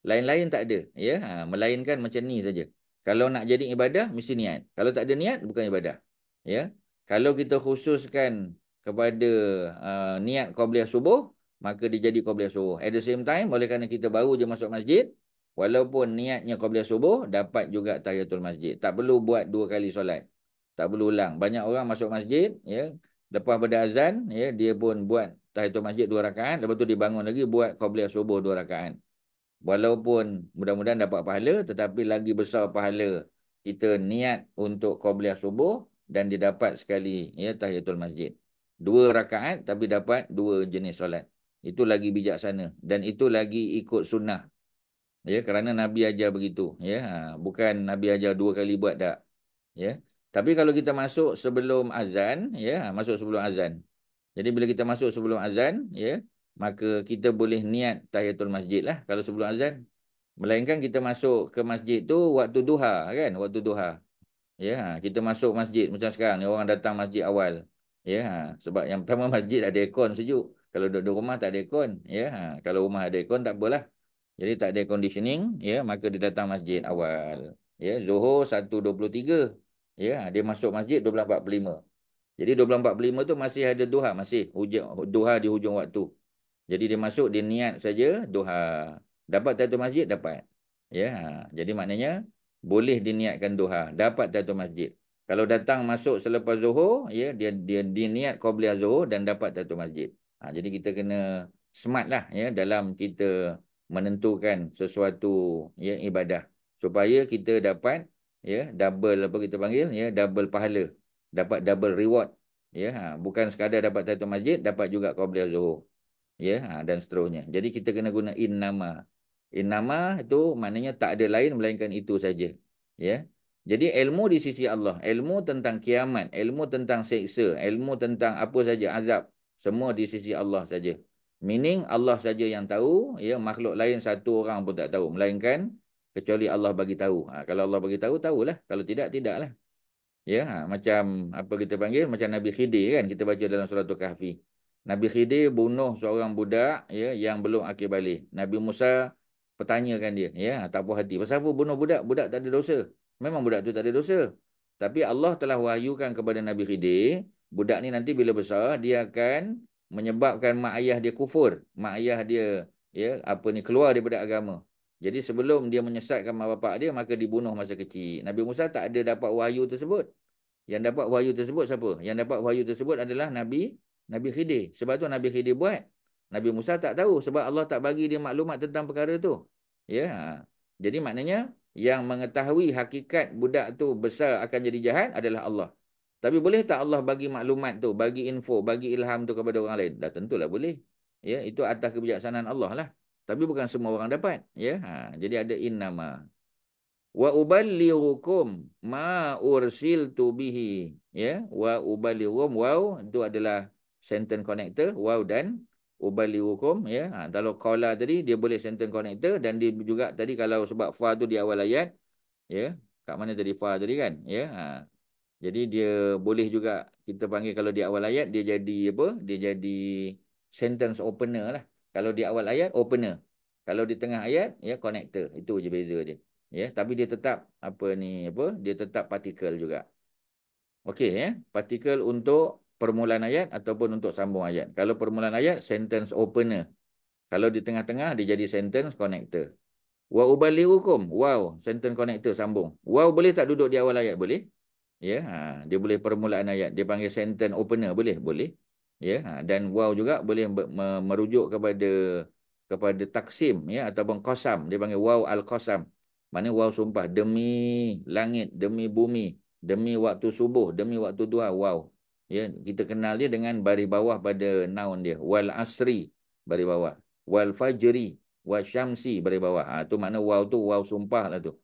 lain-lain tak ada, ya. Melainkan macam ni saja. Kalau nak jadi ibadah mesti niat, kalau tak ada niat bukan ibadah, ya. Kalau kita khususkan kepada niat qabliyah subuh, maka dia jadi qabliyah subuh. At the same time, oleh kerana kita baru je masuk masjid, walaupun niatnya qabliyah subuh, dapat juga tahiyatul masjid. Tak perlu buat 2 kali solat. Tak perlu ulang. Banyak orang masuk masjid, ya, lepas pada azan, ya, dia pun buat tahiyatul masjid 2 rakaat, lepas tu dibangun lagi buat qabliyah subuh 2 rakaat. Walaupun mudah-mudahan dapat pahala, tetapi lagi besar pahala kita niat untuk qabliyah subuh dan didapat sekali, ya, tahiyatul masjid. 2 rakaat tapi dapat 2 jenis solat. Itu lagi bijaksana dan itu lagi ikut sunnah. Ya, kerana Nabi ajar begitu, ya. Bukan Nabi ajar 2 kali buat tak, ya. Tapi kalau kita masuk sebelum azan, ya, masuk sebelum azan. Jadi bila kita masuk sebelum azan, ya, maka kita boleh niat tahiyatul masjid lah kalau sebelum azan. Melainkan kita masuk ke masjid tu waktu duha, kan, waktu duha. Ya, kita masuk masjid macam sekarang ni, orang datang masjid awal. Ya, sebab yang pertama masjid ada aircon sejuk. Kalau duduk di rumah tak ada aircon, ya. Kalau rumah ada aircon tak apalah. Jadi tak ada conditioning, ya, maka dia datang masjid awal. Ya, Zuhur 1.23. Ya, dia masuk masjid 12.45. Jadi 12.45 tu masih ada duha, masih duha di hujung waktu. Jadi dia masuk, dia niat saja duha. Dapat tahiyatul masjid? Dapat. Ya, jadi maknanya boleh diniatkan duha, dapat tahiyatul masjid. Kalau datang masuk selepas Zuhur, ya, dia diniat qabliyah Zuhur dan dapat tahiyatul masjid. Jadi kita kena smart lah, ya, dalam kita menentukan sesuatu, ya, ibadah supaya kita dapat, ya, double apa kita panggil, ya, double pahala, dapat double reward, ya, bukan sekadar dapat tahiyatul masjid, dapat juga qabliyah Zuhur, ya, dan seterusnya. Jadi kita kena guna in nama. In nama itu maknanya tak ada lain melainkan itu saja, ya. Jadi ilmu di sisi Allah, ilmu tentang kiamat, ilmu tentang seksa, ilmu tentang apa saja azab, semua di sisi Allah saja. Meaning Allah saja yang tahu, ya, makhluk lain satu orang pun tak tahu melainkan kecuali Allah bagi tahu. Kalau Allah bagi tahu, tahulah. Kalau tidak, tidaklah. Ya, macam apa kita panggil, macam Nabi Khidir kan, kita baca dalam surah Al-Kahfi. Nabi Khidir bunuh seorang budak, ya, yang belum akil balik. Nabi Musa pertanyakan dia, ya, tak puas hati. Pasal apa bunuh budak? Budak tak ada dosa. Memang budak tu tak ada dosa. Tapi Allah telah wahyukan kepada Nabi Khidir, budak ni nanti bila besar dia akan menyebabkan mak ayah dia kufur, mak ayah dia, ya, apa ni, keluar daripada agama. Jadi sebelum dia menyesatkan mak bapak dia, maka dibunuh masa kecil. Nabi Musa tak ada dapat wahyu tersebut. Yang dapat wahyu tersebut siapa? Yang dapat wahyu tersebut adalah Nabi Khidir. Sebab tu Nabi Khidir buat. Nabi Musa tak tahu sebab Allah tak bagi dia maklumat tentang perkara tu. Ya. Jadi maknanya yang mengetahui hakikat budak tu besar akan jadi jahat adalah Allah. Tapi boleh tak Allah bagi maklumat tu, bagi info, bagi ilham tu kepada orang lain? Dah tentulah boleh. Ya, itu atas kebijaksanaan Allah lah. Tapi bukan semua orang dapat. Ya. Jadi ada innama. Wa uballighukum ma ursiltu bihi, ya, wa uballighukum, waw itu adalah sentence connector, waw dan uballighukum, ya. Kalau qala tadi dia boleh sentence connector, dan dia juga tadi kalau sebab fa tu di awal ayat, ya, kat mana tadi fa tadi kan, ya. Jadi dia boleh juga kita panggil kalau di awal ayat dia jadi apa? Dia jadi sentence opener lah. Kalau di awal ayat opener. Kalau di tengah ayat, ya, connector. Itu je beza dia. Ya, tapi dia tetap apa ni apa? Dia tetap partikel juga. Okey, ya. Partikel untuk permulaan ayat ataupun untuk sambung ayat. Kalau permulaan ayat sentence opener. Kalau di tengah-tengah dia jadi sentence connector. Wa ubalighukum. Wow, sentence connector sambung. Wow boleh tak duduk di awal ayat? Boleh. Ya, dia boleh permulaan ayat. Dia panggil sentence opener. Boleh? Boleh. Ya, dan wow juga boleh merujuk kepada taksim, ya, ataupun qasam. Dia panggil wow al-qasam. Maknanya wow sumpah demi langit, demi bumi, demi waktu subuh, demi waktu duha. Wow. Ya, kita kenal dia dengan baris bawah pada noun dia. Wal asri baris bawah. Wal fajri wasyamsi baris bawah. Tu makna wow tu wow sumpah lah tu.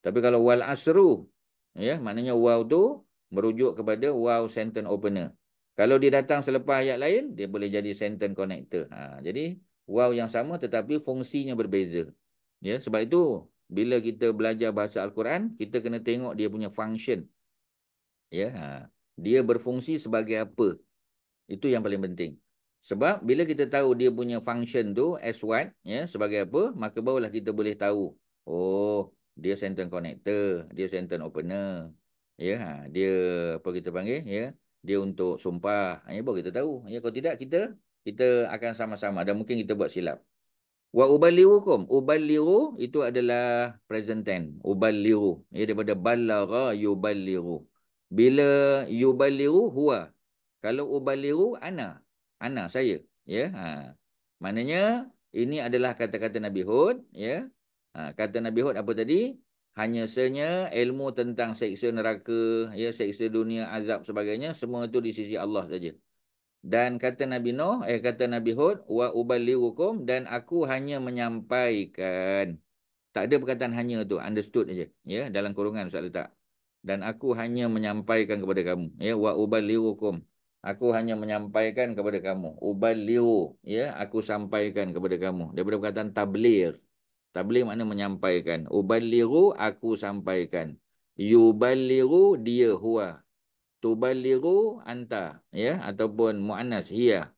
Tapi kalau wal asru, ya, maknanya wow tu merujuk kepada wow sentence opener. Kalau dia datang selepas ayat lain, dia boleh jadi sentence connector. Jadi wow yang sama tetapi fungsinya berbeza. Ya, sebab itu bila kita belajar bahasa Al-Quran, kita kena tengok dia punya function. Ya, dia berfungsi sebagai apa? Itu yang paling penting. Sebab bila kita tahu dia punya function tu as what, ya, sebagai apa, maka barulah kita boleh tahu. Oh, dia sentence connector, dia sentence opener. Ya, dia apa kita panggil, ya, dia untuk sumpah. Ya, baru kita tahu. Ya, kalau tidak kita akan sama-sama dan mungkin kita buat silap. Wa uballighukum. Uballighu itu adalah present tense. Uballighu. Ya, daripada balagha yuballighu. Bila yuballighu huwa. Kalau uballighu ana. Ana saya. Ya. Maknanya ini adalah kata-kata Nabi Hud, ya. Kata Nabi Hud apa tadi? Hanya sahaja ilmu tentang seksa neraka, ya, seksa dunia, azab sebagainya, semua itu di sisi Allah saja. Dan kata Nabi Nuh, kata Nabi Hud, wa uballighukum, dan aku hanya menyampaikan. Tak ada perkataan hanya tu, understood aja, ya, dalam kurungan Ustaz letak. Dan aku hanya menyampaikan kepada kamu, ya, wa uballighukum. Aku hanya menyampaikan kepada kamu. Uballighu, ya, aku sampaikan kepada kamu. Daripada perkataan tabligh. Tabligh makna menyampaikan. Uballighu, aku sampaikan. Yuballighu, dia huwa. Tuballighu anta, ya, ataupun muannas hiya.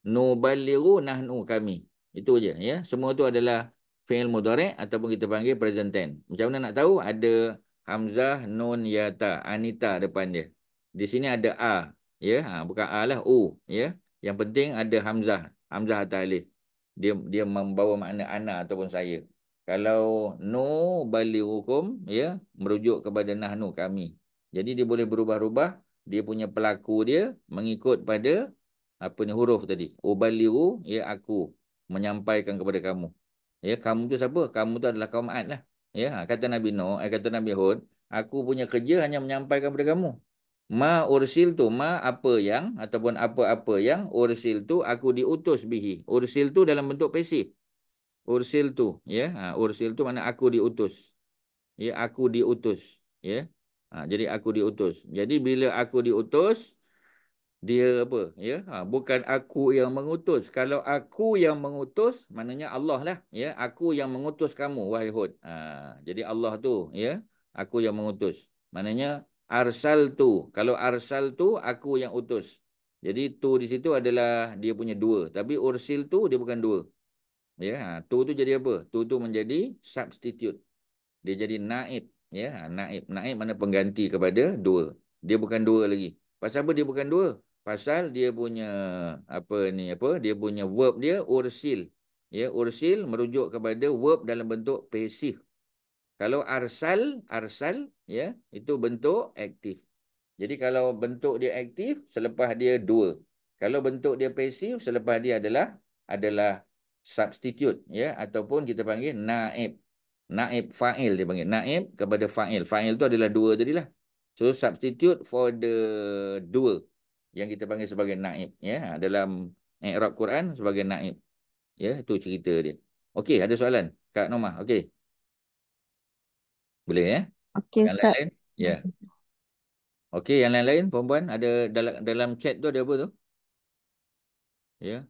Nuballighu nahnu kami. Itu je, ya. Semua tu adalah fi'il mudhari' ataupun kita panggil present tense. Macam mana nak tahu? Ada hamzah, nun, ya, ta, anita depan dia. Di sini ada a, ya, bukan a lah, u, ya. Yang penting ada hamzah, hamzah atau alif. Dia membawa makna ana ataupun saya. Kalau nuballighukum, ya, merujuk kepada nahnu, kami. Jadi dia boleh berubah-ubah, dia punya pelaku dia mengikut pada apa ni huruf tadi. Ubalighu, ya, aku menyampaikan kepada kamu. Ya, kamu tu siapa? Kamu tu adalah kaum Ad lah. Ya, kata Nabi Nuh, kata Nabi Hud, aku punya kerja hanya menyampaikan kepada kamu. Ma ursil tu, ma apa yang, ataupun apa-apa yang, ursil tu aku diutus bihi. Ursil tu dalam bentuk pasif. Ursil tu, ya. Ursil tu mana aku diutus. Ya, aku diutus. Ya. Jadi aku diutus. Jadi bila aku diutus, dia apa? Ya, bukan aku yang mengutus. Kalau aku yang mengutus, maknanya Allah lah. Ya, aku yang mengutus kamu, wahai Hud. Jadi Allah tu, ya, aku yang mengutus. Maknanya arsal tu. Kalau arsal tu, aku yang utus. Jadi tu di situ adalah dia punya dua. Tapi ursil tu dia bukan dua. Ya, tu jadi apa? Tu menjadi substitute. Dia jadi naib. Ya, naib. Naib mana pengganti kepada dua. Dia bukan dua lagi. Pasal apa dia bukan dua? Pasal dia punya apa ni apa? Dia punya verb dia ursil. Ya, ursil merujuk kepada verb dalam bentuk pasif. Kalau arsal ya, itu bentuk aktif. Jadi kalau bentuk dia aktif selepas dia dua. Kalau bentuk dia pasif selepas dia adalah substitute, ya, ataupun kita panggil naib. Naib fa'il dia panggil. Naib kepada fa'il. Fa'il tu adalah dua tadilah. So substitute for the dua yang kita panggil sebagai naib, ya, dalam i'rab Quran sebagai naib. Ya, itu cerita dia. Okey, ada soalan Kak Norma? Okey. Boleh, ya? Okey Yang Ustaz. lain-lain? Ya. Okey, yang lain-lain perempuan ada dalam chat tu ada apa tu? Ya.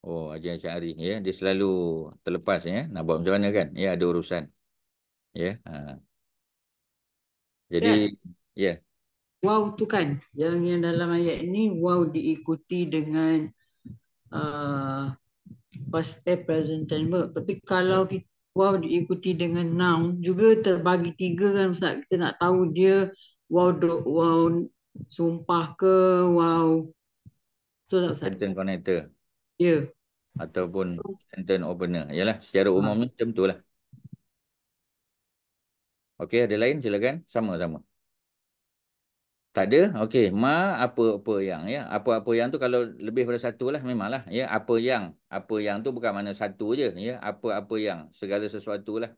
Oh, Haji Asy'ari, ya, dia selalu terlepas, ya. Nak buat macam mana kan? Ya, ada urusan. Ya. Jadi Ya, ya, wow tu kan yang dalam ayat ni wow diikuti dengan uh, past present tense verb. Tapi kalau kita wow diikuti dengan noun juga terbagi tiga kan Ustaz. Kita nak tahu dia wow sumpah ke wow tu tak Ustaz? sentence connector Ya. ataupun sentence opener. Yalah, secara umumnya macam tu lah. Okey, ada lain silakan. Sama-sama. Tak ada? Okey. Apa-apa yang, ya. Apa-apa yang tu kalau lebih daripada satu lah memanglah. Ya. Apa yang. Apa yang tu bukan mana satu je. Ya. Apa-apa yang. Segala sesuatu lah.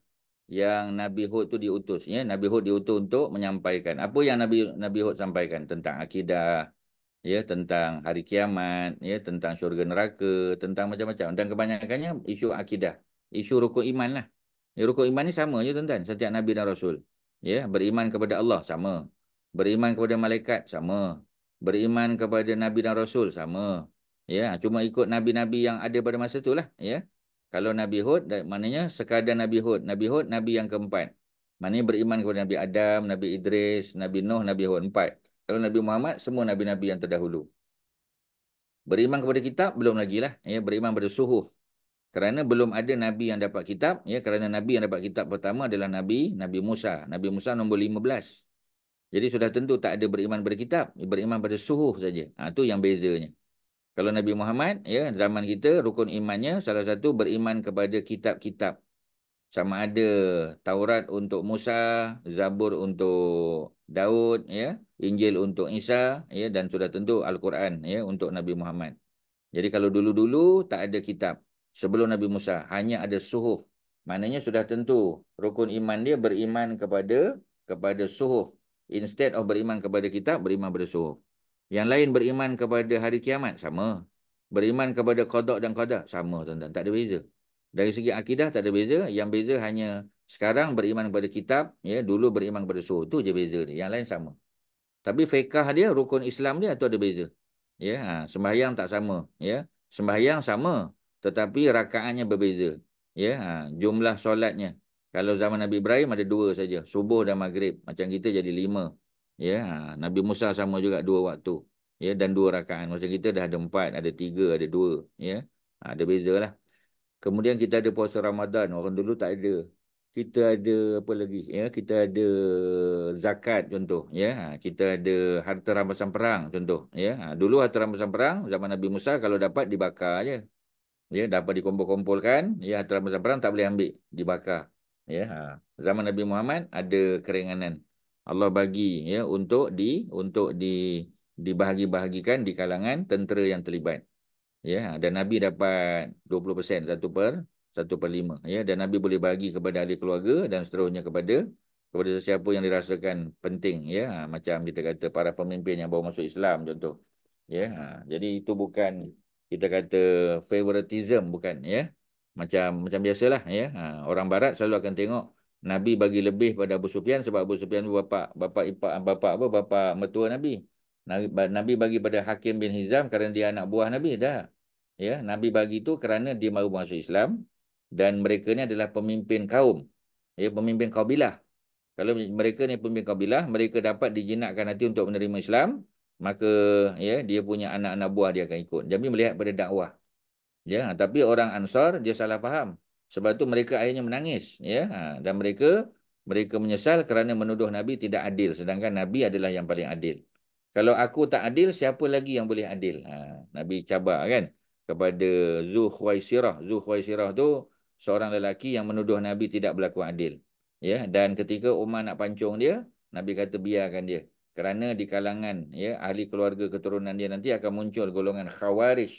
Yang Nabi Hud tu diutus. Ya. Nabi Hud diutus untuk menyampaikan. Apa yang Nabi Hud sampaikan? Tentang akidah. Ya. Tentang hari kiamat. Ya. Tentang syurga neraka. Tentang macam-macam. Dan kebanyakannya isu akidah. Isu rukun iman lah. Ya, rukun iman ni sama je tuan-tuan. Setiap Nabi dan Rasul. Ya. Beriman kepada Allah sama. Beriman kepada malaikat sama. Beriman kepada Nabi dan Rasul sama. Ya, cuma ikut Nabi-Nabi yang ada pada masa itulah. Ya. Kalau Nabi Hud, maknanya sekadar Nabi Hud. Nabi Hud, Nabi yang keempat. Maknanya beriman kepada Nabi Adam, Nabi Idris, Nabi Nuh, Nabi Hud. Empat. Kalau Nabi Muhammad, semua Nabi-Nabi yang terdahulu. Beriman kepada kitab, belum lagi lah. Ya, beriman pada suhuf. Kerana belum ada Nabi yang dapat kitab. Ya, kerana Nabi yang dapat kitab pertama adalah Nabi Musa. Nabi Musa nombor 15. Jadi sudah tentu tak ada beriman pada kitab, beriman pada suhuf saja. Itu yang bezanya. Kalau Nabi Muhammad, ya, zaman kita rukun imannya salah satu beriman kepada kitab-kitab. Sama ada Taurat untuk Musa, Zabur untuk Daud, ya, Injil untuk Isa, ya, dan sudah tentu Al-Quran, ya, untuk Nabi Muhammad. Jadi kalau dulu-dulu tak ada kitab. Sebelum Nabi Musa hanya ada suhuf. Maknanya sudah tentu rukun iman dia beriman kepada suhuf. Instead of beriman kepada kitab, beriman kepada suhuf. Yang lain beriman kepada hari kiamat, sama. Beriman kepada qada dan qadar, sama tuan-tuan. Tak ada beza. Dari segi akidah tak ada beza. Yang beza hanya sekarang beriman kepada kitab, ya, dulu beriman kepada suhuf. Itu je beza dia. Yang lain sama. Tapi fiqh dia, rukun Islam dia tu ada beza. Ya, sembahyang tak sama. Ya, sembahyang sama, tetapi rakaatnya berbeza. Ya, jumlah solatnya. Kalau zaman Nabi Ibrahim ada dua saja, subuh dan maghrib. Macam kita jadi 5. Ya, Nabi Musa sama juga 2 waktu. Ya, dan 2 rakaat. Macam kita dah ada 4, ada 3, ada 2. Ya, ada beza lah. Kemudian kita ada puasa Ramadan. Orang dulu tak ada. Kita ada apa lagi? Ya, kita ada zakat contoh. Ya, kita ada harta rampasan perang contoh. Ya, dulu harta rampasan perang zaman Nabi Musa kalau dapat dibakar je. Ya, dapat dikumpul-kumpulkan, ya harta rampasan perang tak boleh ambil, dibakar. Ya, zaman Nabi Muhammad ada keringanan. Allah bagi ya untuk dibahagi-bahagikan di kalangan tentera yang terlibat. Ya, dan Nabi dapat 20%, 1/5. Ya, dan Nabi boleh bagi kepada ahli keluarga dan seterusnya kepada sesiapa yang dirasakan penting. Ya, macam kita kata para pemimpin yang baru masuk Islam contoh. Ya, jadi itu bukan kita kata favoritism, bukan, ya. Macam biasalah, ya. Orang Barat selalu akan tengok Nabi bagi lebih pada Abu Sufyan sebab Abu Sufyan bapa mertua Nabi. Nabi bagi pada Hakim bin Hizam kerana dia anak buah Nabi dah. Ya, Nabi bagi itu kerana dia baru masuk Islam dan mereka ni adalah pemimpin kaum. Ya, pemimpin kabilah. Kalau mereka ni pemimpin kabilah, mereka dapat dijinakkan nanti untuk menerima Islam, maka ya dia punya anak-anak buah dia akan ikut. Jadi melihat pada dakwah. Ya, tapi orang Ansar dia salah faham. Sebab tu mereka akhirnya menangis, ya. Dan mereka menyesal kerana menuduh Nabi tidak adil, sedangkan Nabi adalah yang paling adil. Kalau aku tak adil, siapa lagi yang boleh adil? Nabi cabar kan kepada Zulkhuwaisirah. Zulkhuwaisirah tu seorang lelaki yang menuduh Nabi tidak berlaku adil. Ya, dan ketika Umar nak pancung dia, Nabi kata biarkan dia. Kerana di kalangan ya ahli keluarga keturunan dia nanti akan muncul golongan Khawarij.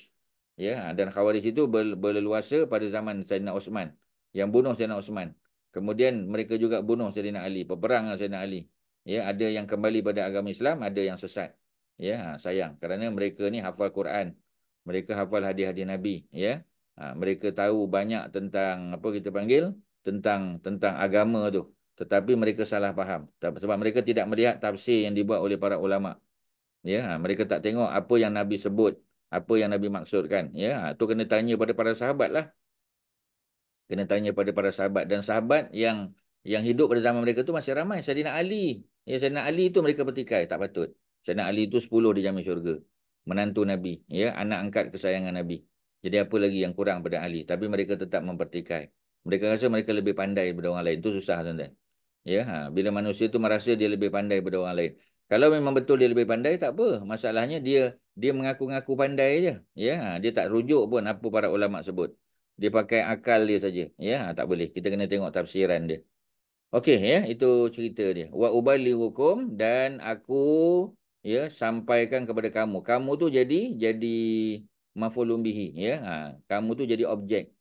Ya, dan Khawarij itu berleluasa pada zaman Sayyidina Osman yang bunuh Sayyidina Osman. Kemudian mereka juga bunuh Sayyidina Ali, peperang dengan Sayyidina Ali. Ya, ada yang kembali pada agama Islam, ada yang sesat. Ya, sayang kerana mereka ni hafal Quran. Mereka hafal hadis-hadis Nabi, ya. Mereka tahu banyak tentang apa kita panggil tentang agama tu. Tetapi mereka salah faham sebab mereka tidak melihat tafsir yang dibuat oleh para ulama. Ya, mereka tak tengok apa yang Nabi sebut, apa yang Nabi maksudkan. Ya, tu kena tanya pada para sahabat lah. Kena tanya pada para sahabat dan sahabat yang hidup pada zaman mereka tu masih ramai. Sayyidina Ali. Ya, Sayyidina Ali tu mereka petikai, tak patut. Sayyidina Ali tu 10 dijamin syurga. Menantu Nabi, ya, anak angkat kesayangan Nabi. Jadi apa lagi yang kurang pada Ali? Tapi mereka tetap mempertikai. Mereka rasa mereka lebih pandai daripada orang lain. Itu susah, tuan-tuan. Ya, bila manusia tu merasa dia lebih pandai daripada orang lain. Kalau memang betul dia lebih pandai, tak apa. Masalahnya dia mengaku-ngaku pandai je. Ya, dia tak rujuk pun apa para ulama sebut. Dia pakai akal dia saja. Ya, tak boleh. Kita kena tengok tafsiran dia. Okey, ya, itu cerita dia. Wa ubalighukum, dan aku ya sampaikan kepada kamu. Kamu tu jadi maf'ulun bihi, ya. Kamu tu jadi objek.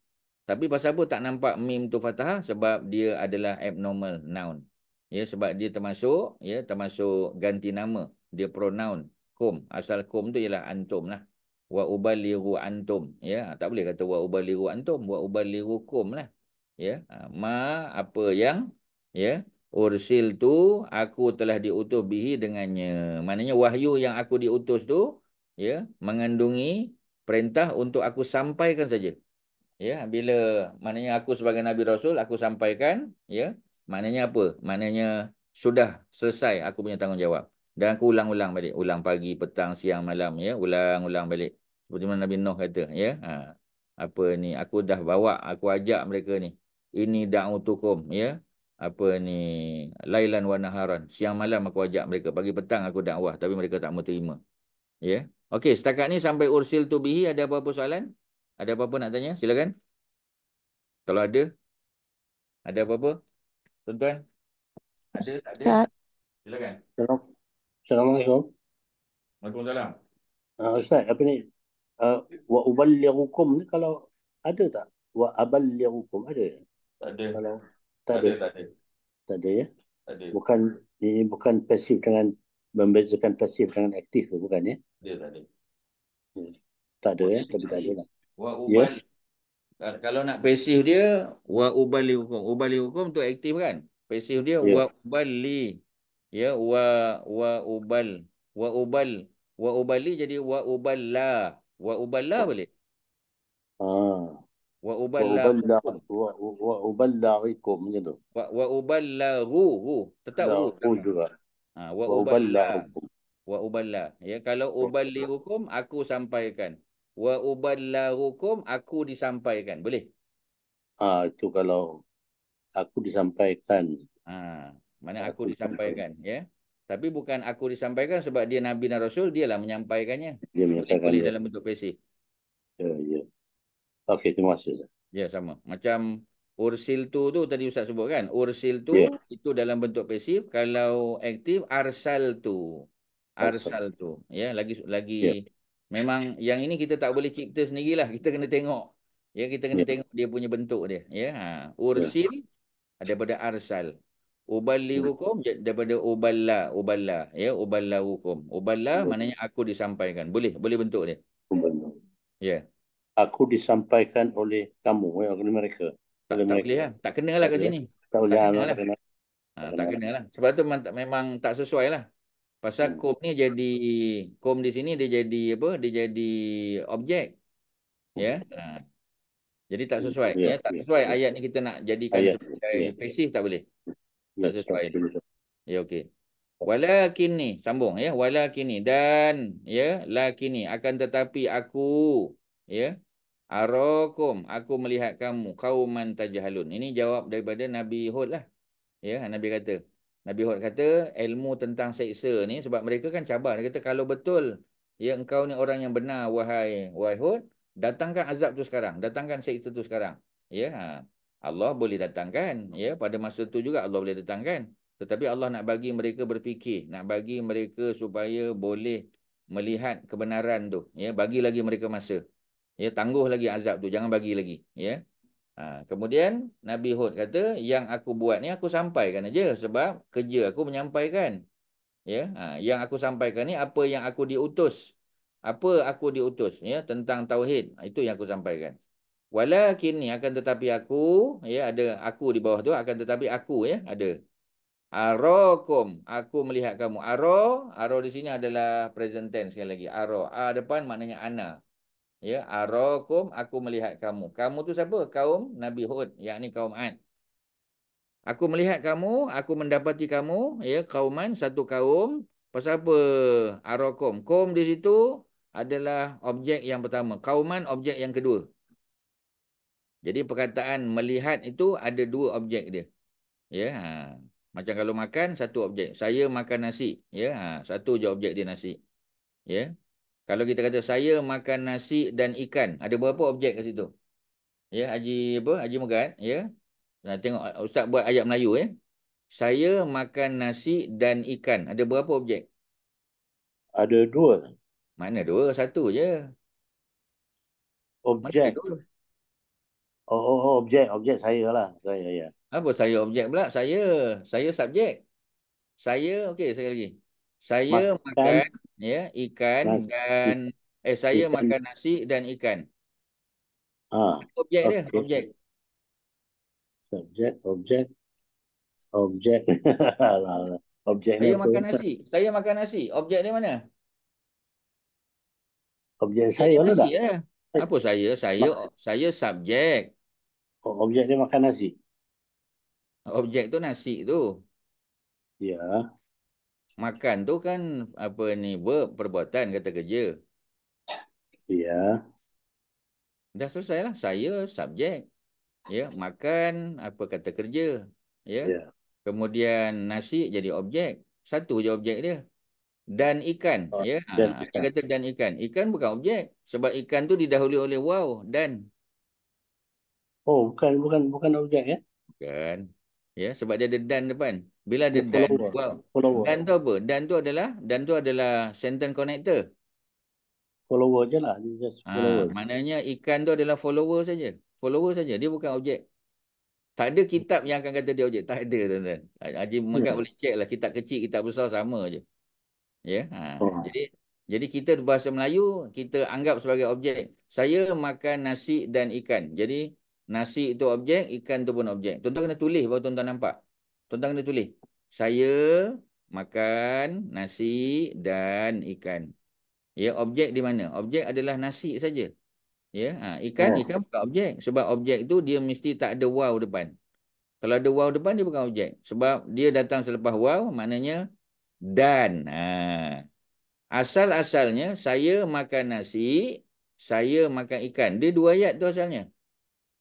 Tapi pasal apa tak nampak mim tu fathah? Sebab dia adalah abnormal noun. Ya, sebab dia termasuk ganti nama. Dia pronoun kum. Asal kum tu ialah antum lah. Wa ubalighu antum. Ya, tak boleh kata wa ubalighu antum, wa ubalighukum lah. Ya, apa yang ya ursil tu aku telah diutus bihi dengannya. Maknanya wahyu yang aku diutus tu ya mengandungi perintah untuk aku sampaikan saja. Ya, bila maknanya aku sebagai Nabi Rasul, aku sampaikan, ya, maknanya apa? Maknanya sudah selesai aku punya tanggungjawab. Dan aku ulang-ulang balik. Ulang pagi, petang, siang, malam, ya. Ulang-ulang balik. Seperti mana Nabi Nuh kata, ya. Apa ni? Aku dah bawa, aku ajak mereka ni. Ini da'utukum, ya. Apa ni? Lailan wa naharan. Siang malam aku ajak mereka. Pagi petang aku dakwah. Tapi mereka tak mau terima. Ya. Okey, setakat ni sampai ursil tu bihi, ada apa-apa soalan? Ada apa-apa nak tanya? Silakan. Kalau ada apa-apa? Tuan-tuan? Ada, tak ada? Ustaz, Silakan. Assalamualaikum. Waalaikumsalam. Ustaz, apa ni? Wa uballighukum ni kalau ada tak? Wa aballighukum ada? Tak ada. Kalau Tak tak ada, ada, tak ada. tak ada ya? Tak ada. Bukan, ini bukan pasif dengan membezakan pasif dengan aktif tu, bukan ya? Dia tak ada. Tak ada ya, Okey, tapi tak ada lah. Wa Ya? ubal. Kalau nak pasif dia, wa ubali hukum. Ubali hukum tu aktif kan? Pasif dia Ya. wa ubali. Ya, wa ubal. Wa ubal. Wa ubali jadi wa uballa. Wa uballa boleh? Ah. Wa Wa uballa uballigh hukum. wa uballighikum macam tu. Wa uballahu. Tetap ru. Lahu juga. Wa Wa uballa. uballighukum. Wa uballa. Ya, kalau ubali hukum aku sampaikan. Wa uballahukum aku disampaikan. Boleh? Itu kalau aku disampaikan. Mana aku Aku disampaikan, ya. Tapi bukan aku disampaikan sebab dia Nabi dan Rasul, dialah menyampaikannya. Dia menyampaikan Boleh dia. dalam bentuk pasif. Ya, ya. Okey, terima kasih Ustaz. Ya, sama. Macam ursiltu tu tadi Ustaz sebut kan. Ya, Ursiltu itu dalam bentuk pasif. Kalau aktif, arsaltu. Asal. Arsaltu. Ya, lagi Ya, memang yang ini kita tak boleh cipta sendirilah. Kita kena tengok. Ya, kita kena ya, tengok dia punya bentuk dia. Ya, ya. ursil daripada arsal. Uballighukum daripada uballa. Ya, uballahukum. Uballa maknanya aku disampaikan. Boleh bentuk dia. Benar. Ya. Aku disampaikan oleh kamu, oleh mereka. Tak Oleh tak mereka. boleh lah. Tak kena lah Tak kat boleh. sini. Tak boleh. Tak Ah, kena memang lah. tak kena. Tak Tak kena. kena lah. Sebab tu memang tak sesuai lah. Pasal Hmm. kom ni jadi, kom di sini dia jadi apa? Dia jadi objek. Ya. Jadi tak sesuai. Ya, Ya, tak ya, sesuai ya. ayat ni kita nak jadikan Ayat. sebagai Ya, pasif tak boleh. ya, Tak sesuai ni. betul. Ya, okey. Walakin ni sambung ya. Walakin ni dan ya, lakin ni akan tetapi aku ya, arakum aku melihat kamu kauman tajhalun. Ini jawab daripada Nabi Hud lah. Ya, Nabi Hud kata ilmu tentang seksa ni sebab mereka kan cabar. Dia kata kalau betul ya engkau ni orang yang benar wahai Hud, datangkan azab tu sekarang, datangkan seksa tu sekarang. Ya, Allah boleh datangkan ya, pada masa tu juga Allah boleh datangkan. Tetapi Allah nak bagi mereka berfikir, nak bagi mereka supaya boleh melihat kebenaran tu. Ya, bagi lagi mereka masa. Ya, tangguh lagi azab tu, jangan bagi lagi. Ya. Kemudian Nabi Hud kata, yang aku buat ni aku sampaikan aja sebab kerja aku menyampaikan. Ya, yang aku sampaikan ni apa yang aku diutus. Apa aku diutus ya tentang tauhid. Itu yang aku sampaikan. Walakin ni akan tetapi aku ya ada aku di bawah tu akan tetapi aku ya ada. Arakum aku melihat kamu. Aro di sini adalah present tense sekali lagi. Aro. Depan maknanya ana. Ya, arakum aku melihat kamu. Kamu tu siapa? Kaum Nabi Hud, yakni kaum Ad. Aku melihat kamu, aku mendapati kamu, ya, kauman satu kaum. Pasal apa? Arakum. Kaum di situ adalah objek yang pertama. Kauman objek yang kedua. Jadi perkataan melihat itu ada dua objek dia. Ya, macam kalau makan satu objek. Saya makan nasi, ya, satu je objek dia nasi. Ya. Kalau kita kata saya makan nasi dan ikan, ada berapa objek kat situ? Ya, Haji apa? Haji Megat, ya. Nah, tengok Ustaz buat ayat Melayu ya. Saya makan nasi dan ikan. Ada berapa objek? Ada dua Mana dua? Satu je. Mana ada objek. dua? Objek saya lah. Saya, ya. Apa saya objek pula? Saya subjek. Saya, okey, sekali lagi. Saya Makan makan ya ikan nasi, dan saya ikan. makan nasi dan ikan. Ah, Objek dia, okey. objek. Objek. Objek ni Saya apa? makan nasi. Saya makan nasi. Objek dia mana? Objek Objek saya dia lah nasi tak? ya. Apa saya? Saya subjek. Objek dia makan nasi. Objek tu nasi tu. Ya, Makan tu kan apa ni verb, perbuatan, kata kerja. ya, Dah selesai lah. Saya subjek. Ya, makan apa kata kerja. Ya. ya. Kemudian nasi jadi objek. Satu je objek dia. Dan ikan. Oh, Ya. dan Dia ikan. kata dan ikan. Ikan bukan objek. Sebab ikan tu didahului oleh waw dan. Oh, bukan objek ya? Bukan. Ya, sebab dia ada dan depan. Bila ada Dia dan, follower. wow. Follower. Dan tu apa? Dan tu adalah sentence connector. Follower je lah. Dia just follower. Maknanya ikan tu adalah follower saja. Follower saja. Dia bukan objek. Tak ada kitab yang akan kata dia objek. Tak ada, tuan-tuan. Haji Megat boleh check lah. Kitab kecil, kitab besar sama je. Ya. Oh. Jadi kita bahasa Melayu, kita anggap sebagai objek. Saya makan nasi dan ikan. Jadi nasi itu objek, ikan tu pun objek. Tuan-tuan kena tulis baru tuan-tuan nampak. Tuan-tuan kena tulis. Saya makan nasi dan ikan. Ya, objek di mana? Objek adalah nasi saja. Ya, ikan bukan objek. Sebab objek tu dia mesti tak ada waw depan. Kalau ada waw depan dia bukan objek. Sebab dia datang selepas waw, maknanya dan. Asal-asalnya saya makan nasi, saya makan ikan. Dia dua ayat tu asalnya.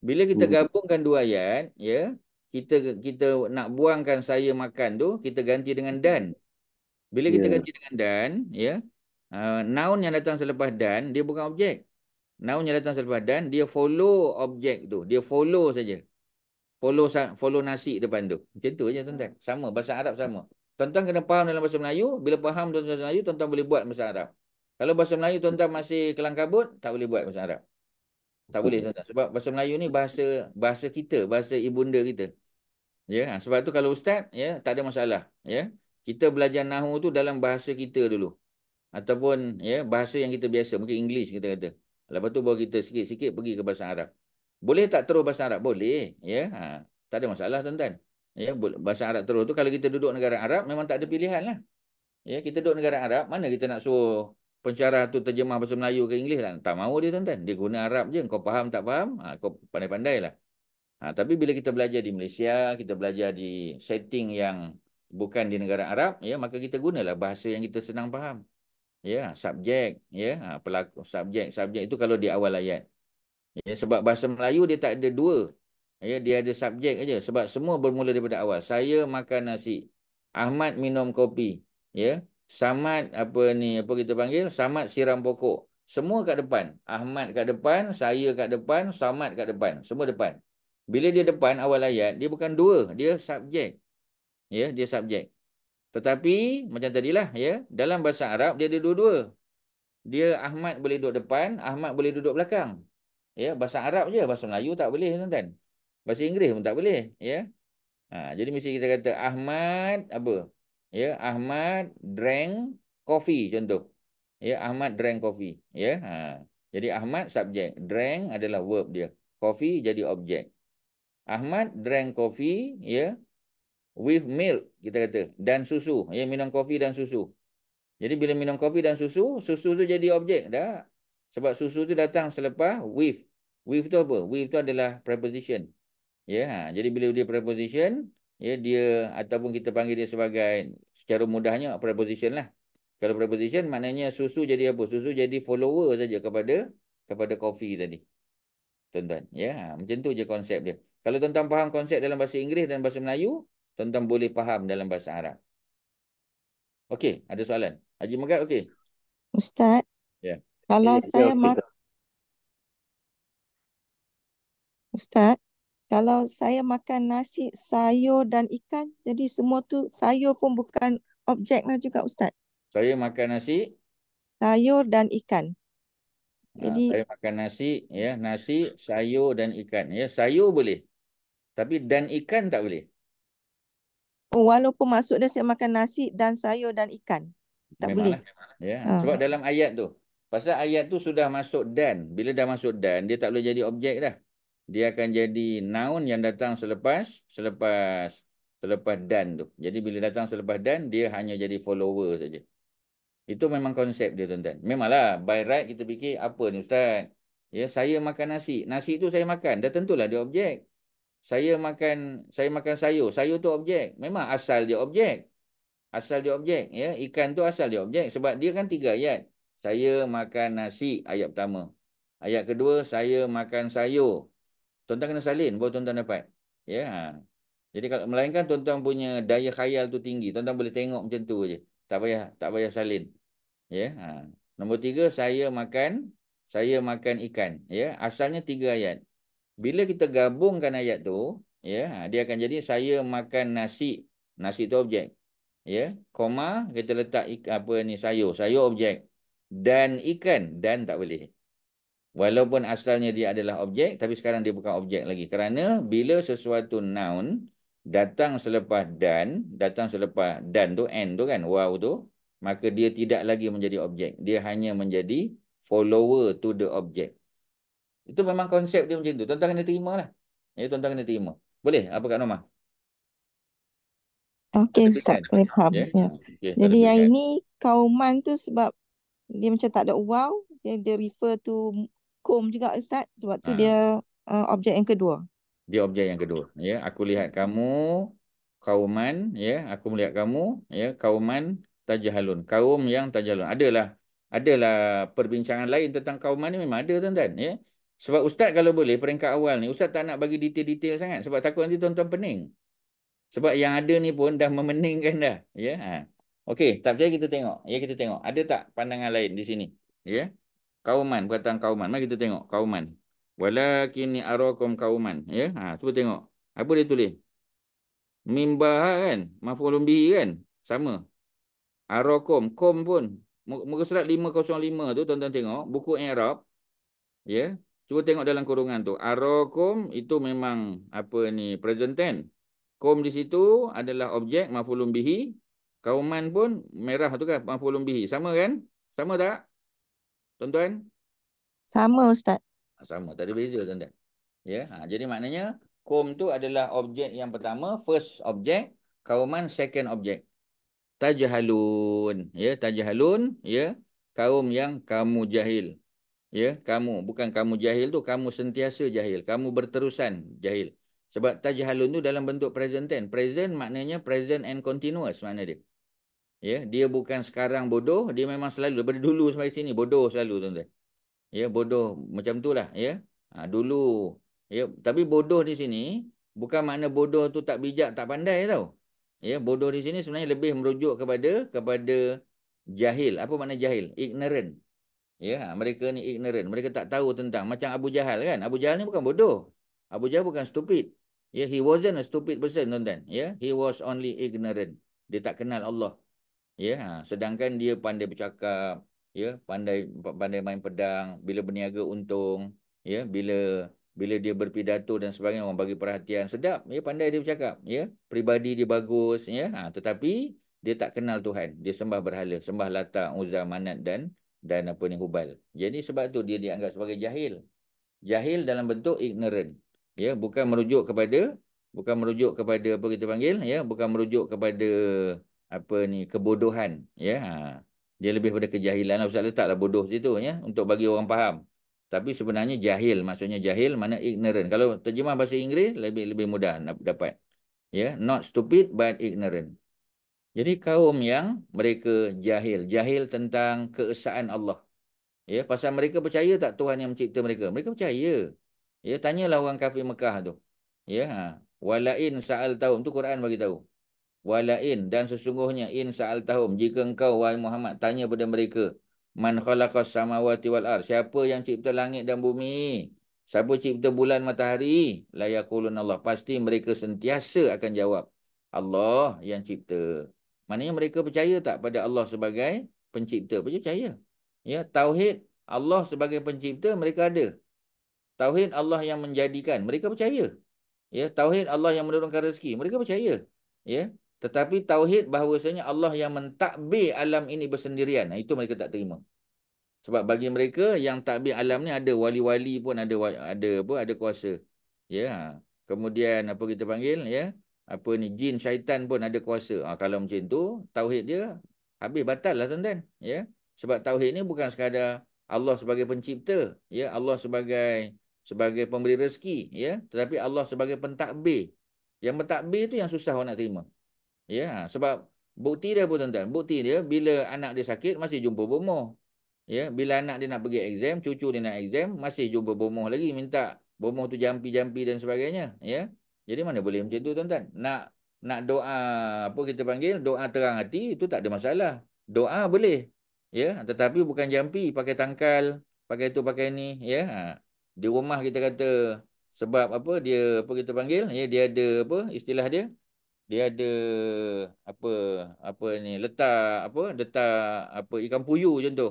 Bila kita gabungkan dua ayat, ya, kita nak buangkan saya makan tu, kita ganti dengan dan. Bila kita ganti dengan dan, ya, noun yang datang selepas dan, dia bukan objek. Noun yang datang selepas dan, dia follow objek tu. Dia follow saja. Follow nasi depan tu. Macam tu je tuan-tuan. Sama, bahasa Arab sama. Tuan-tuan kena faham dalam bahasa Melayu. Bila faham tuan-tuan bahasa Melayu, tuan-tuan boleh buat bahasa Arab. Kalau bahasa Melayu tuan-tuan masih kelang kabut, tak boleh buat bahasa Arab. Tak boleh tuan-tuan. Sebab bahasa Melayu ni bahasa kita, bahasa ibunda kita. Ya, sebab tu kalau ustaz, ya, tak ada masalah. Ya, kita belajar nahu tu dalam bahasa kita dulu. Ataupun ya bahasa yang kita biasa, mungkin English kita kata. Lepas tu baru kita sikit-sikit pergi ke bahasa Arab. Boleh tak terus bahasa Arab? Boleh, ya. Tak ada masalah tuan-tuan. Ya, bahasa Arab terus tu kalau kita duduk negara Arab memang tak ada pilihan lah. Ya, kita duduk negara Arab, mana kita nak suruh pensyarah tu terjemah bahasa Melayu ke English lah. Tak mahu dia tuan-tuan. Dia guna Arab je. Kau faham tak faham? Kau pandai-pandai lah. Tapi bila kita belajar di Malaysia, kita belajar di setting yang bukan di negara Arab, ya, maka kita gunalah bahasa yang kita senang faham. Ya, subjek, ya, pelaku, subjek itu kalau di awal ayat. Ya, sebab bahasa Melayu dia tak ada dua. Ya, dia ada subjek aja sebab semua bermula daripada awal. Saya makan nasi. Ahmad minum kopi. Ya. Samad apa kita panggil? Samad siram pokok. Semua kat depan. Ahmad kat depan, saya kat depan, Samad kat depan. Semua depan. Bila dia depan awal ayat, dia bukan dua, dia subjek. Ya, dia subjek. Tetapi macam tadilah, ya, dalam bahasa Arab dia ada dua-dua. Dia Ahmad boleh duduk depan, Ahmad boleh duduk belakang. Ya, bahasa Arab je, bahasa Melayu tak boleh tuan-tuan. Bahasa Inggeris pun tak boleh, ya. Jadi mesti kita kata Ahmad apa? Ya, Ahmad drank coffee contoh. Ya, Ahmad drank coffee, ya. Jadi Ahmad subjek, drank adalah verb dia. Coffee jadi objek. Ahmad drank coffee, ya, with milk kita kata, dan susu. Ya, minum kopi dan susu. Jadi bila minum kopi dan susu, susu tu jadi objek dah. Sebab susu tu datang selepas with. With tu apa? With tu adalah preposition. Ya, jadi bila dia preposition, ya, dia ataupun kita panggil dia sebagai secara mudahnya preposition lah. Kalau preposition maknanya susu jadi apa? Susu jadi follower saja kepada kopi tadi. Tuan-tuan, ya, macam tu je konsep dia. Kalau tuan-tuan faham konsep dalam bahasa Inggeris dan bahasa Melayu, tuan-tuan boleh faham dalam bahasa Arab. Okey, ada soalan? Haji Megat, okey. Ustaz, Ya. kalau Ya, saya okey. Ustaz, kalau saya makan nasi, sayur dan ikan, jadi semua tu sayur pun bukan objek lah juga Ustaz. Saya makan nasi. Sayur dan ikan. Jadi Saya makan nasi, ya, nasi, sayur dan ikan. Ya, sayur boleh. Tapi dan ikan tak boleh. walaupun maksud dia saya makan nasi dan sayur dan ikan. Tak boleh. Memanglah. Ya, sebab dalam ayat tu. Pasal ayat tu sudah masuk dan. Bila dah masuk dan, dia tak boleh jadi objek dah. Dia akan jadi noun yang datang selepas dan tu. Jadi bila datang selepas dan, dia hanya jadi follower saja. Itu memang konsep dia tuan-tuan. Memanglah by right kita fikir apa ni ustaz? Ya, saya makan nasi. Nasi tu saya makan. Dah tentulah dia objek. Saya makan sayur. Sayur tu objek. Memang asal dia objek. Asal dia objek, ya. Ikan tu asal dia objek sebab dia kan 3 ayat. Saya makan nasi ayat pertama. Ayat kedua saya makan sayur. Tuan-tuan kena salin baru tuan-tuan dapat. Ya. Jadi kalau melainkan tuan-tuan punya daya khayal tu tinggi, tuan-tuan boleh tengok macam tu aje. Tak payah salin. Ya. Nombor 3 saya makan ikan, ya. Asalnya 3 ayat. Bila kita gabungkan ayat tu, ya, dia akan jadi saya makan nasi. Nasi tu objek. Ya, koma kita letak apa ni sayur objek. Dan ikan, dan tak boleh. Walaupun asalnya dia adalah objek, tapi sekarang dia bukan objek lagi. Kerana bila sesuatu noun datang selepas dan tu, and tu kan, wow tu, maka dia tidak lagi menjadi objek. Dia hanya menjadi follower to the object. Itu memang konsep dia macam tu. Tuan-tuan kena terima lah. Ya, tuan-tuan kena terima. Boleh? Apa Kak Norma? okey Ada Ustaz, pilihan? saya faham. Ya. Ya. Okey, tak ada Jadi yang pilihan. ini kauman tu sebab dia macam tak ada wow, dia refer to kum juga Ustaz. Sebab tu Ha. dia objek yang kedua. Dia objek yang kedua. Ya, aku lihat kamu kauman, ya, aku melihat kamu, ya, kauman tajahalun. Kaum yang tajahalun. Adalah perbincangan lain tentang kauman ni memang ada tuan-tuan, ya. Sebab ustaz kalau boleh peringkat awal ni ustaz tak nak bagi detail-detail sangat sebab takut nanti tuan-tuan pening. Sebab yang ada ni pun dah memeningkan dah, ya. Okey, tak percaya kita tengok. Ya, kita tengok. Ada tak pandangan lain di sini? Ya. Kauman, perkataan kauman. Mari kita tengok kauman. Walakinni arakum kauman. Ya, cuba tengok. Apa dia tulis? Mimbah kan? Maf'ulun bihi kan? Sama. Arakum, kom pun. Muka surat 505 tu tuan-tuan tengok. Buku I'rab. Ya. Cuba tengok dalam kurungan tu. Arakum itu memang apa ni? Present tense. Kom di situ adalah objek maf'ulun bihi. Kauman pun merah tu kan maf'ulun bihi. Sama kan? Sama tak? Tuan-tuan? Sama Ustaz. Sama. Tak ada beza tuan-tuan. Ya. Jadi maknanya kom tu adalah objek yang pertama. First objek. Kauman second objek. Tajhalun. Ya. Tajhalun. Ya. Kaum yang kamu jahil. Ya. Kamu. Bukan kamu jahil tu. Kamu sentiasa jahil. Kamu berterusan jahil. Sebab tajhalun tu dalam bentuk present tense. Present maknanya present and continuous makna dia. Ya, dia bukan sekarang bodoh, dia memang selalu daripada dulu sampai sini bodoh selalu tuan-tuan. Ya, bodoh macam itulah ya. Dulu ya, tapi bodoh di sini bukan makna bodoh tu tak bijak, tak pandai tau. Ya, bodoh di sini sebenarnya lebih merujuk kepada jahil. Apa makna jahil? Ignorant. Ya, mereka ni ignorant. Mereka tak tahu tentang macam Abu Jahal kan. Abu Jahal ni bukan bodoh. Abu Jahal bukan stupid. Ya, he wasn't a stupid person tuan-tuan. Ya, he was only ignorant. Dia tak kenal Allah. Ya, sedangkan dia pandai bercakap, ya, pandai pandai main pedang, bila berniaga untung, ya, bila dia berpidato dan sebagainya orang bagi perhatian, sedap, ya, pandai dia bercakap, ya, peribadi dia bagus, ya, tetapi dia tak kenal Tuhan, dia sembah berhala, sembah Lata, Uzza, Manat dan apa ni Hubal. Jadi sebab tu dia dianggap sebagai jahil. Jahil dalam bentuk ignorant. Ya, bukan merujuk kepada apa kita panggil, ya, bukan merujuk kepada apa ni kebodohan, ya. Dia lebih pada kejahilan. Ustaz letaklah bodoh situ ya untuk bagi orang faham. Tapi sebenarnya jahil, maksudnya jahil mana ignorant. Kalau terjemah bahasa Inggeris lebih mudah nak dapat. Ya, not stupid but ignorant. Jadi kaum yang mereka jahil, jahil tentang keesaan Allah. Ya, pasal mereka percaya tak Tuhan yang mencipta mereka? Mereka percaya. Ya, tanyalah orang kafir Mekah tu. Ya, walain sa'al taum tu Quran bagi tahu. Walain dan sesungguhnya in sa'al tahum jika engkau wahai Muhammad tanya pada mereka man khalaqas samawati wal ard, siapa yang cipta langit dan bumi, siapa cipta bulan matahari, la yaqulun Allah, pasti mereka sentiasa akan jawab Allah yang cipta. Maknanya mereka percaya tak pada Allah sebagai pencipta? Percaya. Ya, tauhid Allah sebagai pencipta mereka ada. Tauhid Allah yang menjadikan mereka percaya. Ya, tauhid Allah yang menurunkan rezeki mereka percaya. Ya, tetapi tauhid bahawasanya Allah yang mentadbir alam ini bersendirian, itu mereka tak terima. Sebab bagi mereka yang takbir alam ni ada wali-wali pun ada kuasa. Ya. Kemudian apa kita panggil ya? Apa ni jin syaitan pun ada kuasa. Kalau macam tu tauhid dia habis batal lah tuan-tuan, ya. Sebab tauhid ni bukan sekadar Allah sebagai pencipta, ya, Allah sebagai pemberi rezeki, ya, tetapi Allah sebagai pentadbir. Yang mentadbir tu yang susah orang nak terima. Ya, sebab bukti dia pun tuan-tuan, bukti dia bila anak dia sakit masih jumpa bomoh. Ya, bila anak dia nak pergi exam, cucu dia nak exam, masih jumpa bomoh lagi minta bomoh tu jampi-jampi dan sebagainya, ya. Jadi mana boleh macam tu tuan-tuan? Nak doa apa kita panggil doa terang hati itu tak ada masalah. Doa boleh. Ya, tetapi bukan jampi, pakai tangkal, pakai tu pakai ni, ya. Di rumah kita kata sebab apa dia apa kita panggil, ya, dia ada apa istilah dia ada apa apa ni letak apa ikan puyuh macam tu.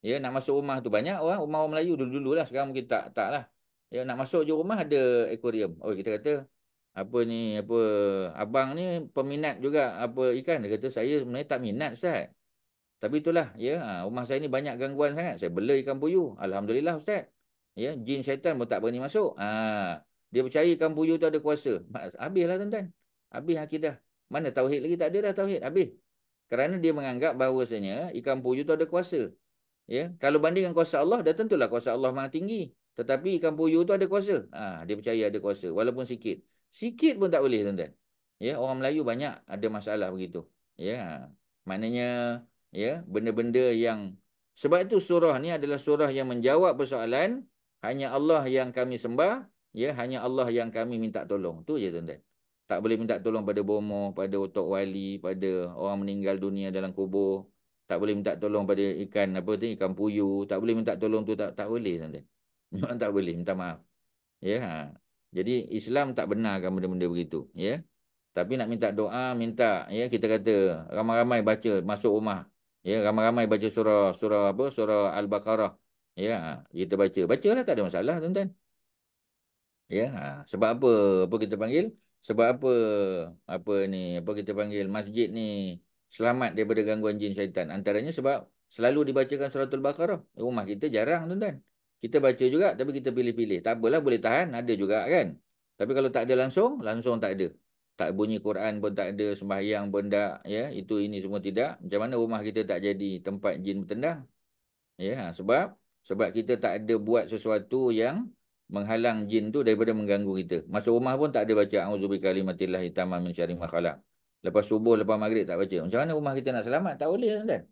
Ya, nak masuk rumah tu banyak rumah orang Melayu dulu-dulu lah, sekarang mungkin tak lah. Ya, nak masuk je rumah ada akuarium. Oh, kita kata apa ni apa abang ni peminat juga apa ikan. Dia kata saya sebenarnya tak minat Ustaz. Tapi itulah ya, rumah saya ni banyak gangguan sangat. Saya bela ikan puyuh. Alhamdulillah Ustaz. Ya, jin syaitan pun tak berani masuk. Dia percaya ikan puyuh tu ada kuasa. Habislah tuan-tuan. Habis akidah. Mana tauhid lagi, tak ada dah tauhid. Habis. Kerana dia menganggap bahawasanya ikan puyuh tu ada kuasa. Ya, kalau bandingkan kuasa Allah, dah tentulah kuasa Allah maha tinggi. Tetapi ikan puyuh tu ada kuasa. Dia percaya ada kuasa walaupun sikit. Sikit pun tak boleh tuan-tuan. Ya, orang Melayu banyak ada masalah begitu. Ya, maknanya ya, benda-benda yang sebab itu surah ni adalah surah yang menjawab persoalan hanya Allah yang kami sembah, ya, hanya Allah yang kami minta tolong. Tu je tuan-tuan. Tak boleh minta tolong pada bomoh, pada otok wali, pada orang meninggal dunia dalam kubur. tak boleh minta tolong pada ikan apa tu, ikan puyuh, tak boleh minta tolong tu, tak boleh tuan-tuan. Memang tak boleh, minta maaf. Ya, jadi Islam tak benarkan benda-benda begitu, ya. Tapi nak minta doa, minta, ya, kita kata ramai-ramai baca masuk rumah. Ya, ramai-ramai baca surah surah apa? Surah Al-Baqarah. Ya, kita baca. Bacalah, tak ada masalah, tuan-tuan. Ya, sebab apa? Apa kita panggil? Sebab apa ni? Apa kita panggil? Masjid ni selamat daripada gangguan jin syaitan. Antaranya sebab selalu dibacakan suratul Baqarah. Rumah kita jarang, tuan-tuan. Kita baca juga tapi kita pilih-pilih. Tak apalah, boleh tahan, ada juga kan. Tapi kalau tak ada langsung, langsung tak ada. Tak bunyi Quran pun tak ada, sembahyang pun tak, ya. Itu ini semua tidak. Macam mana rumah kita tak jadi tempat jin bertendang? Ya, sebab kita tak ada buat sesuatu yang menghalang jin tu daripada mengganggu kita. Masuk rumah pun tak ada baca auzubikallimatillahi tammah min syarri ma khalaq. Lepas subuh, lepas maghrib tak baca. Macam mana rumah kita nak selamat? Tak boleh, tuan-tuan.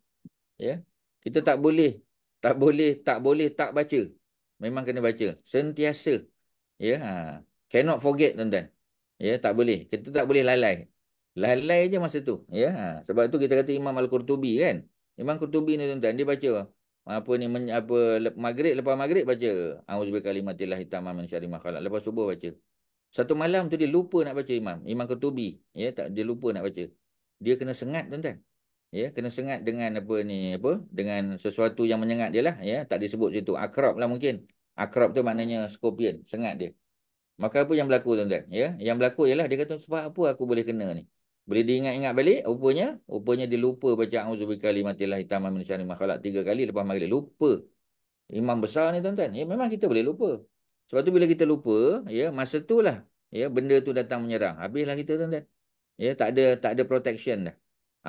Ya. Kita tak boleh tak baca. Memang kena baca sentiasa. Ya, cannot forget, tuan-tuan. Ya, tak boleh. Kita tak boleh lalai. Lalai je masa tu. Ya, sebab tu kita kata Imam Al-Qurtubi kan. Imam Qurtubi ni, tuan-tuan, dia baca apa ni maghrib, lepas maghrib baca auzubikallimatillahi tammah min syarri ma khalaq. Lepas subuh baca. Satu malam tu dia lupa nak baca Imam Qurtubi. Ya, tak, dia lupa nak baca. Dia kena sengat, tuan-tuan. Ya, kena sengat dengan dengan sesuatu yang menyengat dia lah, ya. Tak disebut situ akrab lah mungkin. Akrab tu maknanya scorpion, sengat dia. Maka apa yang berlaku, tuan-tuan? Ya, yang berlaku ialah dia kata sebab apa aku boleh kena ni? Boleh diingat-ingat balik, rupanya dia lupa baca auzubikallimatillahi tammah min syarri ma khalaq 3 kali lepas maghrib. Lupa. Imam besar ni, tuan-tuan. Ya, memang kita boleh lupa. Sebab tu bila kita lupa, ya, masa tu lah, ya, benda tu datang menyerang. Habislah kita, tuan-tuan. Ya, tak ada protection dah.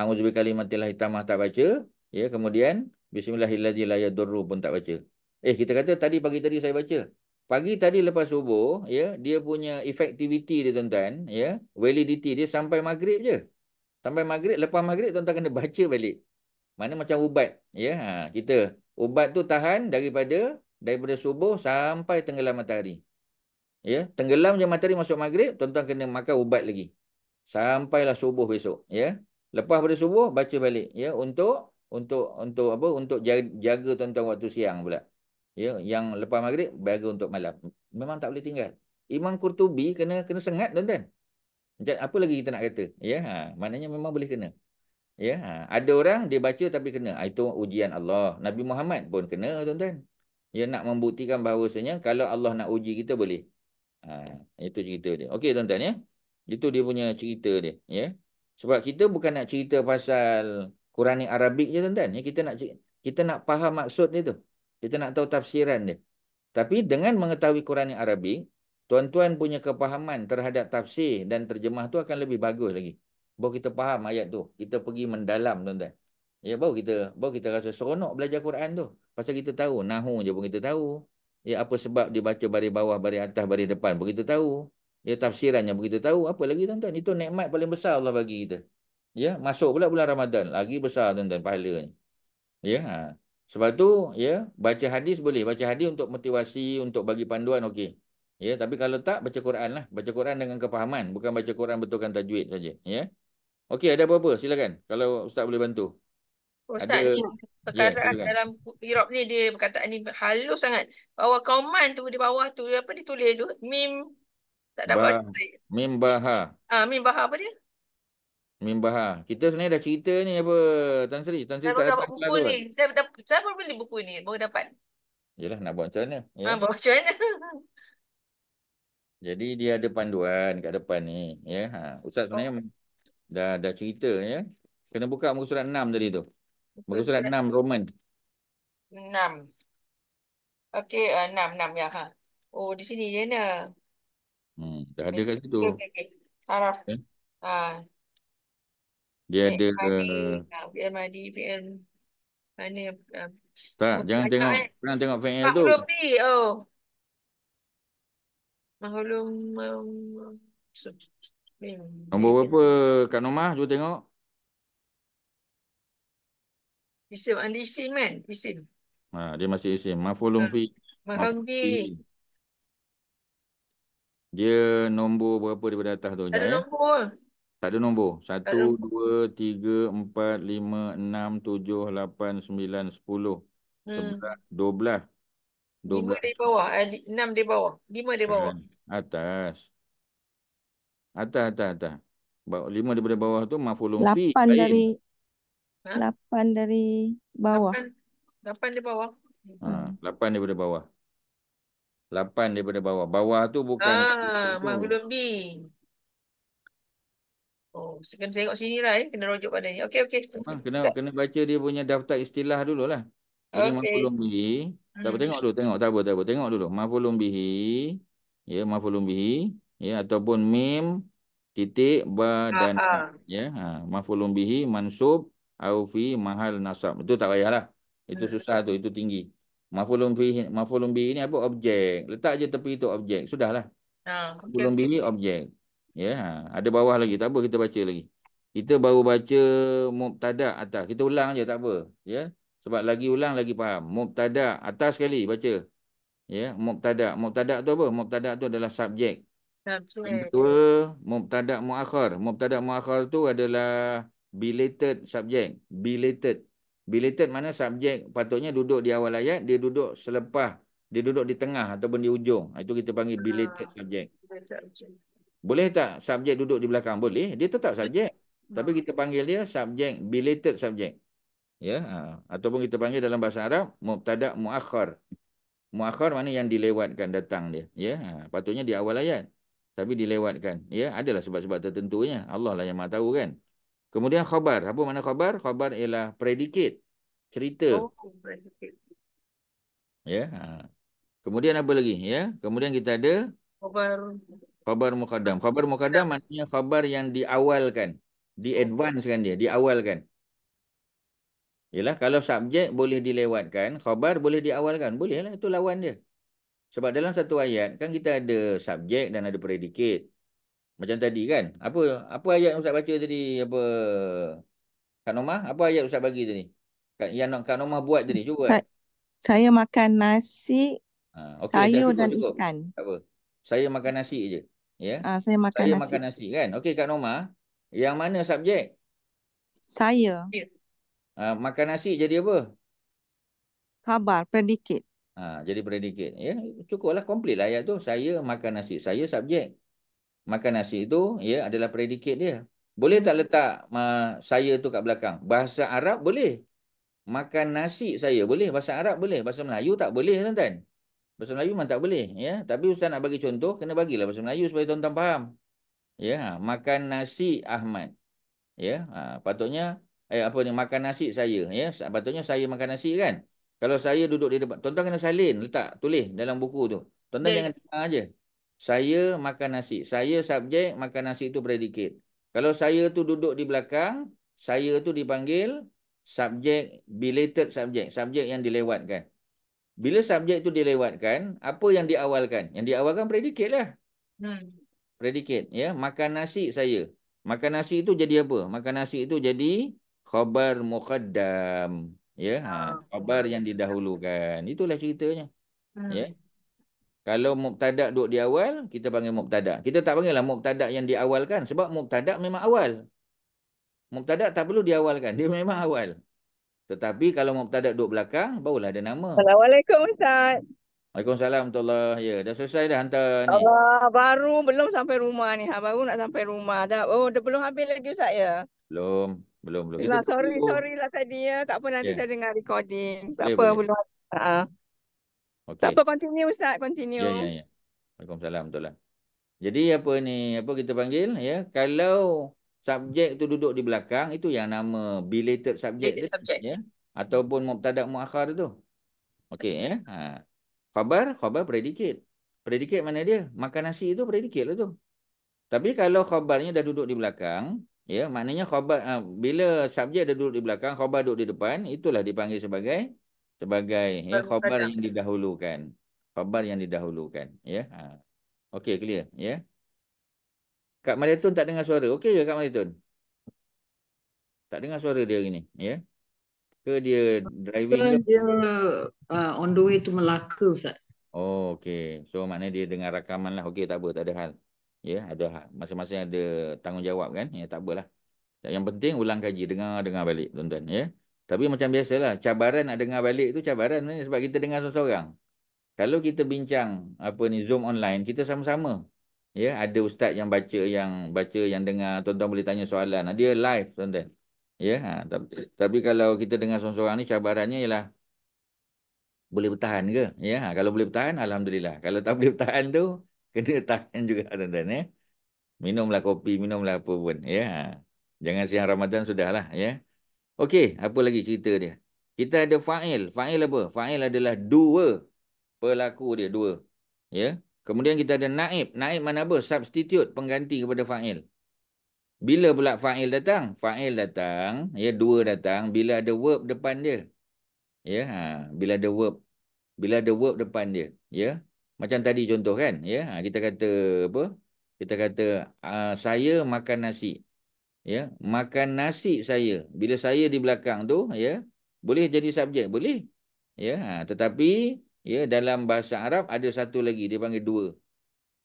Auzubikallimatillahi tammah tak baca, ya, kemudian bismillahirrahmanirrahim pun tak baca. Kita kata pagi tadi saya baca. Pagi tadi lepas subuh, ya, dia punya effectivity dia, tuan-tuan, ya, validity dia sampai maghrib je. Sampai maghrib, lepas maghrib tuan-tuan kena baca balik. Mana macam ubat, ya. Kita ubat tu tahan daripada subuh sampai tenggelam matahari. Ya, tenggelam je matahari masuk maghrib, tuan-tuan kena makan ubat lagi. Sampailah subuh besok, ya. Lepas pada subuh baca balik, ya, untuk apa? Untuk jaga tuan-tuan waktu siang pula. Ya, yang lepas maghrib jaga untuk malam. Memang tak boleh tinggal. Imam Qurtubi kena sengat, tuan-tuan. Apa lagi kita nak kata? Ya, maknanya memang boleh kena. Ya, ada orang dia baca tapi kena. Itu ujian Allah. Nabi Muhammad pun kena, tuan-tuan. Dia nak membuktikan bahawasanya kalau Allah nak uji kita boleh. Itu cerita dia. Okey, tuan-tuan, ya. Itu dia punya cerita dia, ya. Sebab kita bukan nak cerita pasal Qurani Arabik je, tuan-tuan. Ya, kita nak faham maksud dia tu. Kita nak tahu tafsiran dia. Tapi dengan mengetahui Qurani Arabik, tuan-tuan punya kepahaman terhadap tafsir dan terjemah tu akan lebih bagus lagi. Baru kita faham ayat tu. Kita pergi mendalam, tuan-tuan. Ya, baru kita rasa seronok belajar Quran tu. Pasal kita tahu, nahu je pun kita tahu. Ya, apa sebab dia baca baris bawah, baris atas, baris depan pun kita tahu. Ya, tafsirannya pun kita tahu. Apa lagi, tuan-tuan? Itu nikmat paling besar Allah bagi kita. Ya, masuk pula bulan Ramadan. Lagi besar, tuan-tuan, pahalanya. Ya, sebab tu, ya, baca hadis boleh. Baca hadis untuk motivasi, untuk bagi panduan, okey. Ya, tapi kalau tak, baca Quran lah. Baca Quran dengan kepahaman. Bukan baca Quran betulkan tajwid saja. Ya. Okey, ada apa-apa? Silakan. Kalau Ustaz boleh bantu. Ustaz Ada, ni ya, perkataan silakan. dalam Irab ni dia perkataan ni halus sangat. Bawah kauman tu di bawah tu apa ditulis tu? Mim tak dapat Bah, baca. mim baha. Mim bahar apa dia? Mim baha. Kita sebenarnya dah cerita ni apa, Tan Sri. Tan Sri Saya tak baru dapat datang buku kelas tu ni. kan? Saya baru beli buku ni, baru dapat. Yalah, nak buat macam mana? Ya. Baru macam mana? Jadi dia ada panduan kat depan ni. Ya. Ustaz sebenarnya Oh, dah cerita, ya. Kena buka muka surat 6 tadi tu. buku Muka surat surat 6 Roman. 6. Okey, 6 6 ya ha. Oh, di sini je nah. Dah ada kat situ. Okey okey okey. Araf. Ya. Ah, Dia fi'il ada madi, fi'il madi, fi'il mana tak, jangan banyak tengok fa'il tu. Maklum fi. Oh. Maklum Nombor berapa kat Nomah? Cuba tengok. isim andi isim kan? Isim. Dia masih isim. Maf'ulun fi. Maklum Maf'ul fi. fi. Dia nombor berapa daripada atas tu? Sekejap, Ada ya. nombor. Tak ada nombor. Tak 1, ada. 2, 3, 4, 5, 6, 7, 8, 9, 10, 11, 12. 5 12 dari bawah. 6 dari bawah. 5 dari bawah. atas. Atas. 5 daripada bawah tu maf'ulun fi 8 lain. dari Ha? 8 dari bawah. 8 dari bawah. Hmm. 8 daripada bawah. 8 daripada bawah. Bawah tu bukan tu. Mahfulun bi. Oh, kena tengok sini lah kena rujuk padanya. Okey. Kena baca dia punya daftar istilah dululah. Jadi Okey. maf'ulun bihi. Tak apa, tengok dulu, tak apa. Tengok dulu. Maf'ulun bihi. Ya, maf'ulun bihi. Ya, ataupun mim, titik, ba dan Ha. ya. Maf'ulun bihi, mansub, au fi, mahal, nasab. Itu tak payahlah. Itu susah tu, itu tinggi. Maf'ulun bihi ni apa? Objek. Letak je tepi itu objek. Sudahlah. Okey. Maf'ulun bihi objek. Ya, ada bawah lagi. Tak apa, kita baca lagi. Kita baru baca mubtada atas. Kita ulang je tak apa. Ya. Sebab lagi ulang lagi faham. Mubtada atas sekali baca. Ya, Mubtada tu apa? Mubtada tu adalah subjek. Yang kedua, mubtada muakhar. Mubtada muakhar tu adalah belated subjek. Belated mana subjek patutnya duduk di awal ayat, dia duduk selepas, dia duduk di tengah ataupun di ujung. Itu kita panggil belated subjek. Boleh tak subjek duduk di belakang? Boleh. Dia tetap subjek. Tapi kita panggil dia subjek, belated subjek. Ya, ataupun kita panggil dalam bahasa Arab mubtada muakhar. Muakhar mana yang dilewatkan datang dia. Ya, patutnya di awal ayat. Tapi dilewatkan. Ya, adalah sebab-sebab tertentunya. Allah lah yang maha tahu kan. Kemudian khabar. Apa makna khabar? Khabar ialah predikat. Cerita. Predicate. Ya. Kemudian apa lagi? Ya. Kemudian kita ada khabar muqaddam. Khabar muqaddam maknanya khabar yang diawalkan. Di-advancekan dia. Diawalkan. Yalah, kalau subjek boleh dilewatkan, khabar boleh diawalkan. Boleh lah, itu lawan dia. Sebab dalam satu ayat, kan kita ada subjek dan ada predikat. Macam tadi kan. Apa ayat yang Ustaz baca tadi? Kak Nomah, apa ayat Ustaz bagi tadi? Yang Kak Nomah buat tadi, cuba. Saya makan nasi, Okey, dah sayur dan cukup. ikan. Tak apa. Saya makan nasi je. Ya. Saya makan Saya nasi. makan nasi kan. Okey Kak Nomah, yang mana subjek? Saya. Makan nasi jadi apa? Khabar, predikat. Jadi predikat. Ya, cukuplah komplit lah ayat tu. Saya makan nasi. Saya subjek. Makan nasi itu ya adalah predikat dia. Boleh tak letak saya tu kat belakang? Bahasa Arab boleh. Makan nasi saya boleh. Bahasa Arab boleh. Bahasa Melayu tak boleh tuan-tuan. Bahasa Melayu memang tak boleh. Ya. Tapi Ustaz nak bagi contoh, kena bagilah bahasa Melayu supaya tuan-tuan faham. Ya, makan nasi Ahmad. Ya, patutnya apa ni makan nasi saya. Ya, patutnya saya makan nasi kan. Kalau saya duduk di depan, tuan-tuan kena salin, letak, tulis dalam buku tu. Tuan-tuan jangan dengar aja. Saya makan nasi. Saya subjek, makan nasi itu predikat. Kalau saya tu duduk di belakang, saya tu dipanggil subjek, belated subjek, subjek yang dilewatkan. Bila subjek tu dilewatkan, apa yang diawalkan? Yang diawalkan predikat lah. Predikat, ya. Makan nasi saya. Makan nasi itu jadi apa? Makan nasi itu jadi khabar muqaddam. Ya, khabar yang didahulukan. Itulah ceritanya. Ya. Kalau mubtada duduk di awal, kita panggil mubtada. Kita tak panggil lah mubtada yang diawalkan. Sebab mubtada memang awal. Mubtada tak perlu diawalkan. Dia memang awal. Tetapi kalau mubtada duduk belakang, barulah ada nama. Assalamualaikum Ustaz. Waalaikumsalam warahmatullahi. Ya, dah selesai dah hantar ni. Allah, baru belum sampai rumah ni. Baru nak sampai rumah. Dah belum habis lagi Ustaz ya? Belum. Kita Yelah, tunggu. sorry lah tadi ya. Tak apa nanti Ya. saya dengar recording. Tak apa, Boleh. belum. Okey. Tak apa, continue Ustaz, continue. Ya. Waalaikumsalam betul lah. Jadi apa ni? Apa kita panggil ya? Kalau subjek tu duduk di belakang, itu yang nama belated subjek tu, ya. Ataupun mubtada muakhar tu. Okey ya. Khabar predikat. Predikat mana dia? Makan nasi itu predikat lah tu. Tapi kalau khabarnya dah duduk di belakang, ya, maknanya khabar bila subjek dah duduk di belakang, khabar duduk di depan, itulah dipanggil sebagai ya khabar yang didahulukan. Khabar yang didahulukan, ya. Okey, clear, ya. Kak Mariatun tak dengar suara. Okey ke Kak Mariatun? Tak dengar suara dia hari ni, ya. Ke dia driving ke? Dia on the way to Melaka, Ustaz. Oh, okey. So maknanya dia dengar rakaman lah. Okey, tak apa, tak ada hal. Ya, ada masing-masing ada tanggungjawab kan. Ya, tak apalah. Yang penting ulang kaji, dengar balik tuan-tuan ya. Tapi macam biasalah, cabaran nak dengar balik tu cabaran ni sebab kita dengar seorang-seorang. Kalau kita bincang apa ni Zoom online, kita sama-sama. Ya, ada ustaz yang dengar, tuan-tuan boleh tanya soalan. Dia live tuan-tuan. Ya, tapi kalau kita dengar seorang-seorang ni cabarannya ialah boleh bertahan ke? Ya, kalau boleh bertahan alhamdulillah. Kalau tak boleh bertahan tu kena tahan juga tuan-tuan ya. Minumlah kopi, minumlah apa pun ya. Jangan siang Ramadan sudahlah ya. Okey, apa lagi cerita dia? Kita ada fa'il. Fa'il apa? Fa'il adalah dua. Pelaku dia dua. Ya. Kemudian kita ada naib. Naib mana apa? Substitute, pengganti kepada fa'il. Bila pula fa'il datang? Fa'il datang, ya, dua datang bila ada verb depan dia. Ya, bila ada verb. Bila ada verb depan dia, ya. Macam tadi contoh kan, ya. Kita kata apa? Kita kata saya makan nasi. Ya, makan nasi saya. Bila saya di belakang tu, ya, boleh jadi subjek, boleh. Ya, tetapi ya dalam bahasa Arab ada satu lagi dia panggil dua.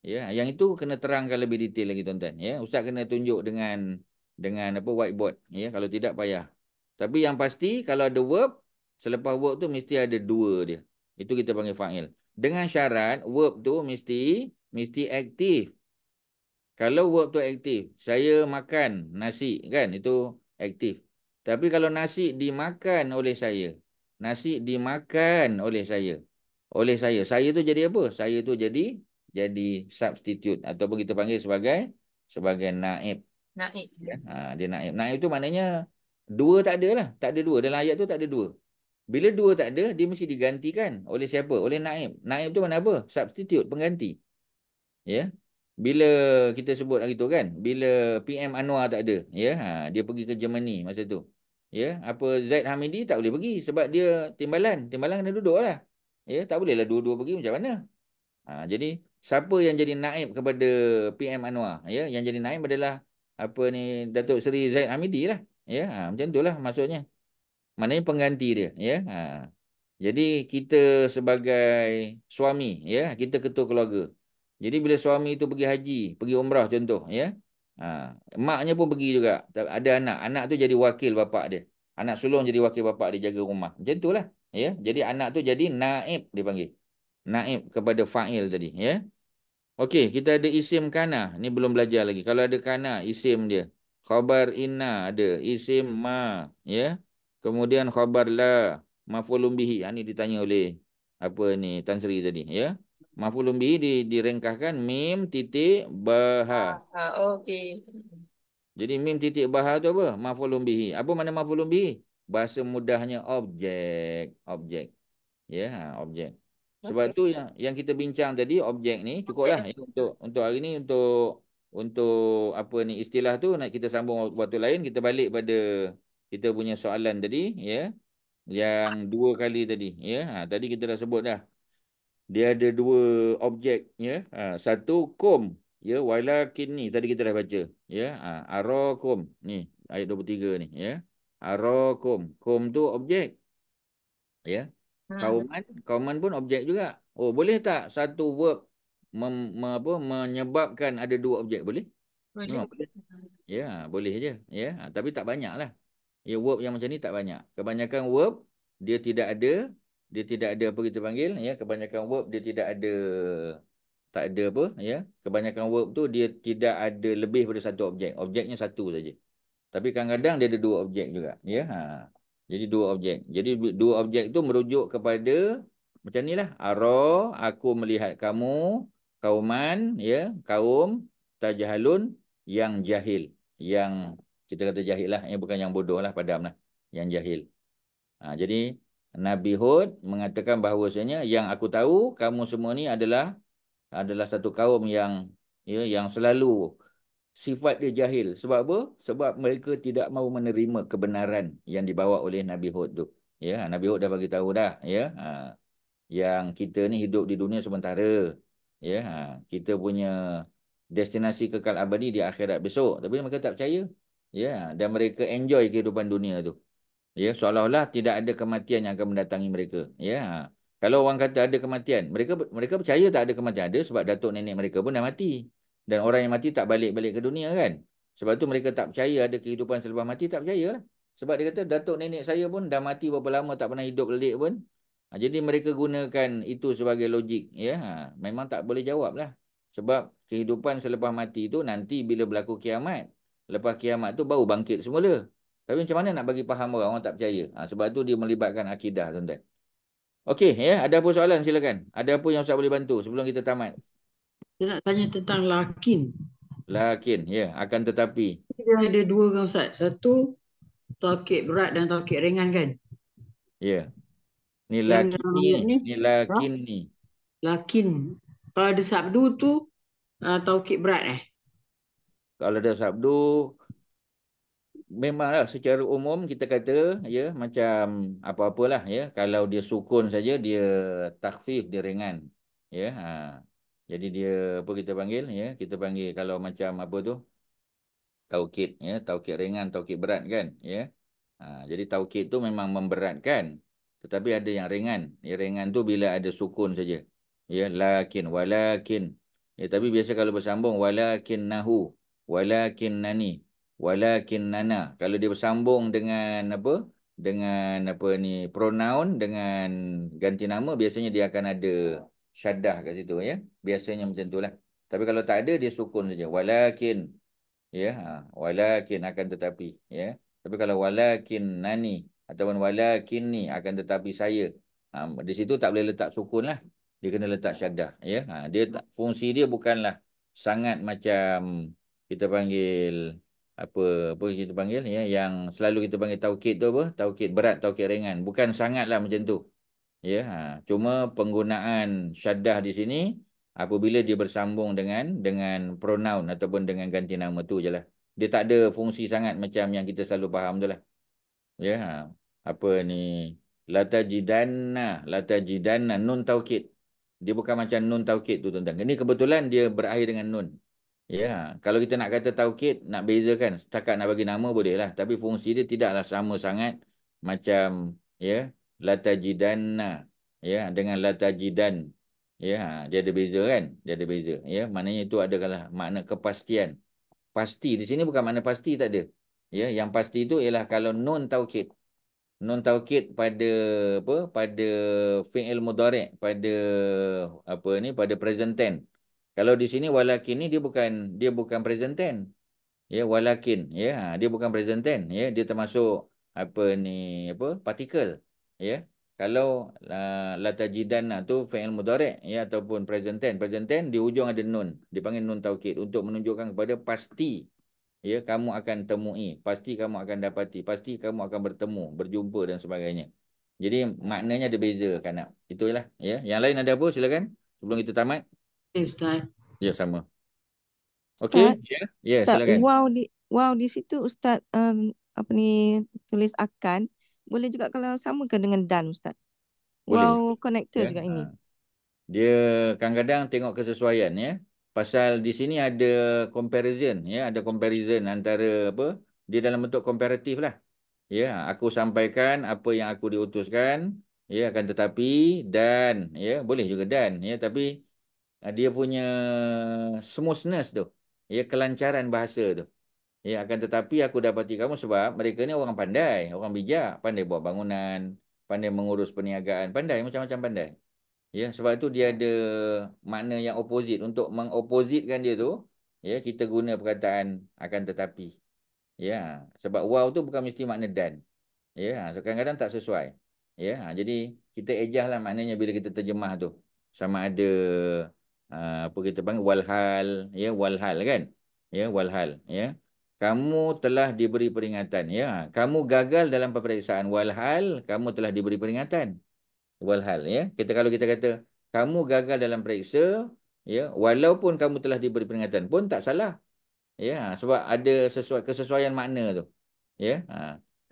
Ya, yang itu kena terangkan lebih detail lagi tuan-tuan. Ya, ustaz kena tunjuk dengan apa whiteboard. Ya, kalau tidak payah. Tapi yang pasti kalau ada verb, selepas verb tu mesti ada dua dia. Itu kita panggil fa'il. Dengan syarat verb tu mesti aktif. Kalau verb tu aktif, saya makan nasi kan, itu aktif. Tapi kalau nasi dimakan oleh saya, nasi dimakan oleh saya tu jadi apa? Saya tu jadi substitute ataupun kita panggil sebagai naib. Naib. Ya, dia naib. Naib tu maknanya dua tak ada lah, tak ada dua dalam ayat tu tak ada dua. Bila dua tak ada, dia mesti digantikan oleh siapa? Oleh naib. Naib tu mana apa? Substitute, pengganti. Ya. Bila kita sebut hari tu kan, bila PM Anwar tak ada, ya, dia pergi ke Germany masa tu. Ya, apa Zaid Hamidi tak boleh pergi sebab dia timbalan kena duduk lah. Ya, tak bolehlah dua-dua pergi macam mana? Jadi siapa yang jadi naib kepada PM Anwar? Ya, yang jadi naib adalah apa ni Datuk Seri Zaid Hamidi lah. Ya, macam itulah maksudnya. Maknanya pengganti dia, ya. Jadi kita sebagai suami, ya, kita ketua keluarga. Jadi bila suami itu pergi haji, pergi umrah contoh, ya. Maknya pun pergi juga. Ada anak tu jadi wakil bapak dia. Anak sulung jadi wakil bapak dia jaga rumah. Macam itulah, ya. Jadi anak tu jadi naib dipanggil. Naib kepada fa'il tadi, ya. Okey, kita ada isim kana. Ni belum belajar lagi. Kalau ada kana, isim dia. Khabar inna ada, isim ma, ya. Kemudian khabar la, maf'ulun bihi. Ini ditanya oleh apa ni Tan Sri tadi, ya. Maf'ulun bihi direngkahkan mim titik baha. Okey. Jadi mim titik baha tu apa? Maf'ulun bihi. Apa makna maf'ulun bihi? Bahasa mudahnya objek. Ya, objek. Sebab Okey. tu yang kita bincang tadi objek ni cukuplah ya, untuk hari ni untuk apa ni istilah tu nak kita sambung waktu lain kita balik pada kita punya soalan tadi ya yang dua kali tadi ya. Tadi kita dah sebut dah. Dia ada dua objek ya. Satu kum ya walakin ni tadi kita dah baca ya. Arakum ni ayat 23 ni ya. Arakum. Kum tu objek ya. Kauman pun objek juga. Oh, boleh tak satu verb menyebabkan ada dua objek? Boleh? Boleh. Memang boleh. Ya, boleh je. Ya, tapi tak banyak lah. Ya, verb yang macam ni tak banyak. Kebanyakan verb dia tidak ada apa kita panggil ya. Kebanyakan verb dia tak ada apa ya. Kebanyakan verb tu dia tidak ada lebih daripada satu objek. Objeknya satu saja. Tapi kadang-kadang dia ada dua objek juga. Ya, jadi dua objek. Jadi dua objek itu merujuk kepada macam ni lah. Aku melihat kamu, kauman, ya, kaum, tajahalun, yang jahil. Yang kita kata jahil lah, yang bukan yang bodoh lah, padam lah. Yang jahil. Jadi Nabi Hud mengatakan bahawasanya yang aku tahu kamu semua ni adalah satu kaum yang selalu sifat dia jahil. Sebab apa? Sebab mereka tidak mahu menerima kebenaran yang dibawa oleh Nabi Hud tu. Ya, Nabi Hud dah bagi tahu dah, ya. Yang kita ni hidup di dunia sementara. Ya, kita punya destinasi kekal abadi di akhirat besok. Tapi mereka tak percaya. Ya, dan mereka enjoy kehidupan dunia tu. Ya, seolah-olah tidak ada kematian yang akan mendatangi mereka. Ya. Kalau orang kata ada kematian, mereka percaya tak ada kematian ada sebab datuk nenek mereka pun dah mati. Dan orang yang mati tak balik-balik ke dunia kan. Sebab tu mereka tak percaya ada kehidupan selepas mati, tak percaya lah. Sebab dia kata datuk nenek saya pun dah mati berapa lama tak pernah hidup balik pun. Jadi mereka gunakan itu sebagai logik. Ya, memang tak boleh jawab lah. Sebab kehidupan selepas mati tu nanti bila berlaku kiamat. Lepas kiamat tu baru bangkit semula. Tapi macam mana nak bagi faham orang, orang tak percaya. Sebab tu dia melibatkan akidah tuan-tuan. Okey, ya, ada apa soalan silakan. Ada apa yang Ustaz boleh bantu sebelum kita tamat? Saya nak tanya tentang lakin. Lakin, ya, akan tetapi. Dia ada dua kan Ustaz. Satu, taukid berat dan taukid ringan kan? Ya. Ni Yang lakin dalam ni, ayat ni, ni lakin ni. lakin. Kalau ada sabdu tu, taukid berat Kalau ada sabdu, memanglah secara umum kita kata, ya, macam apa-apalah, ya. Kalau dia sukun saja, dia takhfif, dia ringan. Ya, jadi dia, apa kita panggil, ya, kita panggil kalau macam apa tu, taukid, ya, taukid ringan, taukid berat kan, ya. Jadi taukid tu memang memberatkan, tetapi ada yang ringan. Yang ringan tu bila ada sukun saja. Ya, lakin, walakin. Ya, tapi biasa kalau bersambung walakin nahu, walakin nani, walakin nana. Kalau dia bersambung dengan apa? Dengan apa ni, pronoun dengan ganti nama, biasanya dia akan ada syaddah kat situ, ya. Biasanya macam itulah. Tapi kalau tak ada, dia sukun saja. Walakin, ya, walakin akan tetapi, ya. Tapi kalau walakin nani ataupun walakin ni akan tetapi saya, di situ tak boleh letak sukun lah, dia kena letak syaddah, ya. Dia fungsi dia bukanlah sangat macam kita panggil apa kita panggil, ya, yang selalu kita panggil taukid tu apa, taukid berat, taukid ringan, bukan sangatlah macam tu, ya. Cuma penggunaan syaddah di sini apabila dia bersambung dengan pronoun ataupun dengan ganti nama tu je lah. Dia tak ada fungsi sangat macam yang kita selalu faham tu lah. Ya, apa ni, latajidanna nun taukid. Dia bukan macam nun taukid tu tuan-tuan. Ini kebetulan dia berakhir dengan nun. Ya, kalau kita nak kata taukid, nak bezakan, setakat nak bagi nama boleh lah. Tapi fungsi dia tidaklah sama sangat macam, ya, latajidanna, ya, dengan latajidan. Ya, dia ada beza kan? Dia ada beza. Ya, maknanya itu adalah makna kepastian. Pasti di sini bukan makna pasti, tak ada. Ya, yang pasti itu ialah kalau nun taukid. Nun taukid pada apa? Pada fi'il mudhari', pada apa ni? Pada present tense. Kalau di sini walakin ni dia bukan present tense. Ya, walakin, ya, dia bukan present tense, ya, dia termasuk apa ni, apa, partikel, ya. Kalau latajidanna tu fi'il mudhari', ya, ataupun present tense di ujung ada nun, dipanggil nun taukid untuk menunjukkan kepada pasti, ya, kamu akan temui, pasti kamu akan dapati, pasti kamu akan bertemu, berjumpa dan sebagainya. Jadi maknanya ada beza kan. Itulah, ya. Yang lain ada apa, silakan sebelum kita tamat. Ustaz. Ya, sama. Okey, Ustaz, ya. Ya, Ustaz, silakan. wow di situ Ustaz apa ni tulis akan, boleh juga kalau samakan dengan dan Ustaz. Boleh. Wow connector Ya. juga ini. Dia kadang-kadang tengok kesesuaian, ya. Pasal di sini ada comparison, ya, ada comparison antara apa? Dia dalam bentuk komparatif lah. Ya, aku sampaikan apa yang aku diutuskan, ya, akan tetapi dan, ya, boleh juga dan, ya, tapi dia punya smoothness tu, ya, kelancaran bahasa tu. Ya, akan tetapi aku dapati kamu sebab mereka ni orang pandai, orang bijak, pandai buat bangunan, pandai mengurus perniagaan, pandai macam-macam pandai. Ya, sebab tu dia ada makna yang opposite. Untuk mengopositkan dia tu, ya, kita guna perkataan akan tetapi. Ya, sebab wow tu bukan mesti makna dan. Ya, so kadang-kadang tak sesuai. Ya, jadi kita ejahlah maknanya bila kita terjemah tu. Sama ada apa kita panggil walhal, ya, walhal kan? Ya, walhal, ya. Kamu telah diberi peringatan, ya. Kamu gagal dalam peperiksaan, walhal kamu telah diberi peringatan. Walhal, ya. Kalau kita kata kamu gagal dalam periksa, ya, walaupun kamu telah diberi peringatan pun tak salah. Ya, sebab ada kesesuaian makna tu. Ya,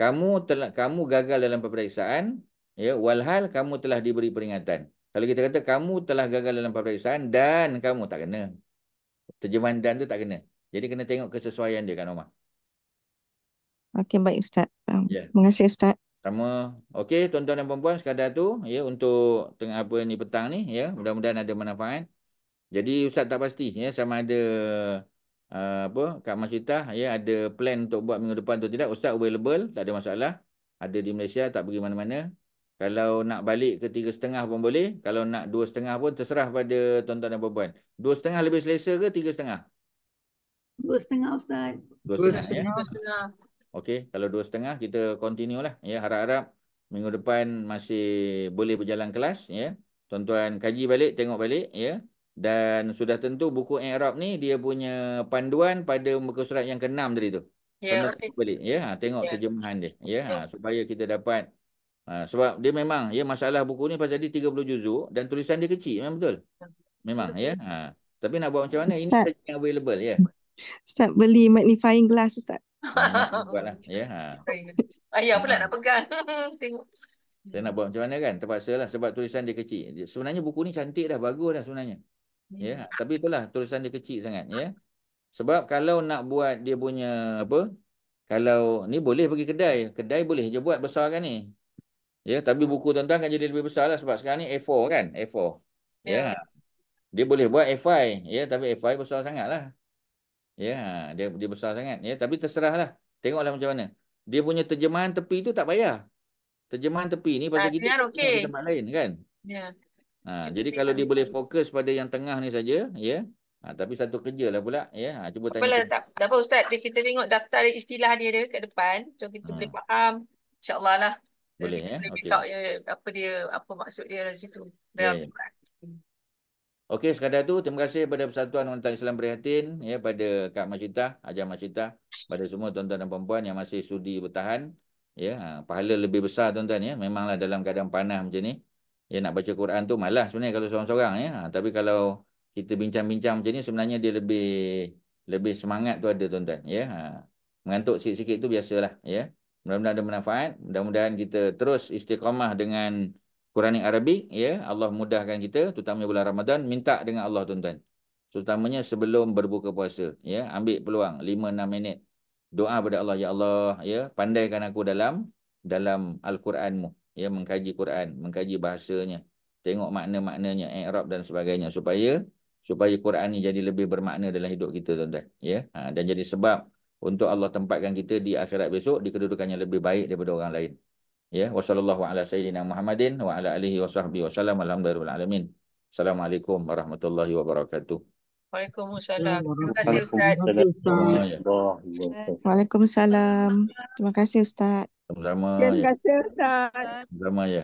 kamu gagal dalam peperiksaan, ya, walhal kamu telah diberi peringatan. Kalau kita kata kamu telah gagal dalam peperiksaan dan kamu, tak kena. Terjemahan dan tu tak kena. Jadi kena tengok kesesuaian dia kan, Omar. Okey, baik Ustaz. Ya. Terima kasih Ustaz. Sama. Okey, tuan-tuan dan puan-puan, sekadar tu, ya, untuk tengah apa ni petang ni, ya, mudah-mudahan ada manfaat. Jadi Ustaz tak pasti ya sama ada apa Kak Masyidah ya ada plan untuk buat minggu depan tu tidak. Ustaz available, tak ada masalah. Ada di Malaysia, tak pergi mana-mana. Kalau nak balik ke 3.30 pun boleh. Kalau nak 2.30 pun terserah pada tuan-tuan dan puan-puan. 2.30 lebih selesa ke 3.30? 2.30 Ustaz. 2.30 ya. 2.30. Okey, kalau 2.30 kita continue lah ya. Harap-harap minggu depan masih boleh berjalan kelas ya. Tuan-tuan kaji balik, tengok balik ya. Dan sudah tentu buku I'rab ni dia punya panduan pada muka surat yang ke-6 tadi tu. Ya, Tuan-tuan okey. tengok balik ya. Tengok Ya. terjemahan dia ya. Supaya kita dapat sebab dia memang ya masalah buku ni pasal dia 30 juzuk dan tulisan dia kecil memang betul. Memang ya. Tapi nak buat macam mana? Ini Ustaz, saja yang available ya. Ustaz beli magnifying glass Ustaz. Buatlah ya. Ayah pula nak pegang. Tengok. Saya nak buat macam mana kan? Terpaksa lah sebab tulisan dia kecil. Sebenarnya buku ni cantik dah, bagus dah sebenarnya. Ya, tapi itulah tulisan dia kecil sangat ya. Sebab kalau nak buat dia punya apa? Kalau ni boleh pergi kedai. Kedai boleh je buat besar kan ni. Ya, tapi buku tuan-tuan kan jadi lebih besar lah sebab sekarang ni A4 kan? A4. Ya. Dia boleh buat A5 ya, tapi A5 besar sangat lah. Ya, dia besar sangat ya, tapi terserah lah. Tengoklah macam mana. Dia punya terjemahan tepi tu tak payah. Terjemahan tepi ni pasal kita Sinar tengok okey. di tempat lain kan. Ya. Jadi kalau dia boleh fokus pada yang tengah ni saja, ya. Tapi satu kerja lah pula, ya. Cuba tanya. Apalah, tak apa Ustaz. Kita tengok daftar istilah dia kat depan. So kita boleh faham. InsyaAllah lah. Boleh Kita ya. boleh Okey. pick out apa maksud dia dari situ. Ya, Dalam ya. Okey, sekadar tu terima kasih kepada Persatuan Wanita Islam Prihatin ya, pada Kak Masyidah, Hajar Masyidah, pada semua tuan-tuan dan puan-puan yang masih sudi bertahan ya. Pahala lebih besar tuan-tuan ya. Memanglah dalam keadaan panas macam ni ya, nak baca Quran tu malas sebenarnya kalau seorang-seorang ya. Tapi kalau kita bincang-bincang macam ni sebenarnya dia lebih semangat tu ada tuan-tuan ya. Mengantuk sikit-sikit tu biasalah ya. Mudah-mudahan ada manfaat. Mudah-mudahan kita terus istiqamah dengan Quranik Arabik ya. Allah mudahkan kita terutama bulan Ramadan, minta dengan Allah tuan-tuan. Terutamanya sebelum berbuka puasa ya. Ambil peluang 5-6 minit. Doa pada Allah, ya Allah ya, pandaikan aku dalam Al-Quranmu ya, mengkaji Quran, mengkaji bahasanya, tengok makna-maknanya, i'rab dan sebagainya supaya Quran ni jadi lebih bermakna dalam hidup kita tuan-tuan ya. Dan jadi sebab untuk Allah tempatkan kita di akhirat besok di kedudukan yang lebih baik daripada orang lain. Ya, wassallallahu ala sayyidina Muhammadin wa ala alihi wasahbihi wasallam. Alhamdulillahirabbil alamin. Assalamualaikum warahmatullahi wabarakatuh. Waalaikumsalam. Terima kasih Ustaz. Waalaikumsalam. Terima kasih Ustaz. Sama-sama Terima ya. kasih Ustaz. Sama ya.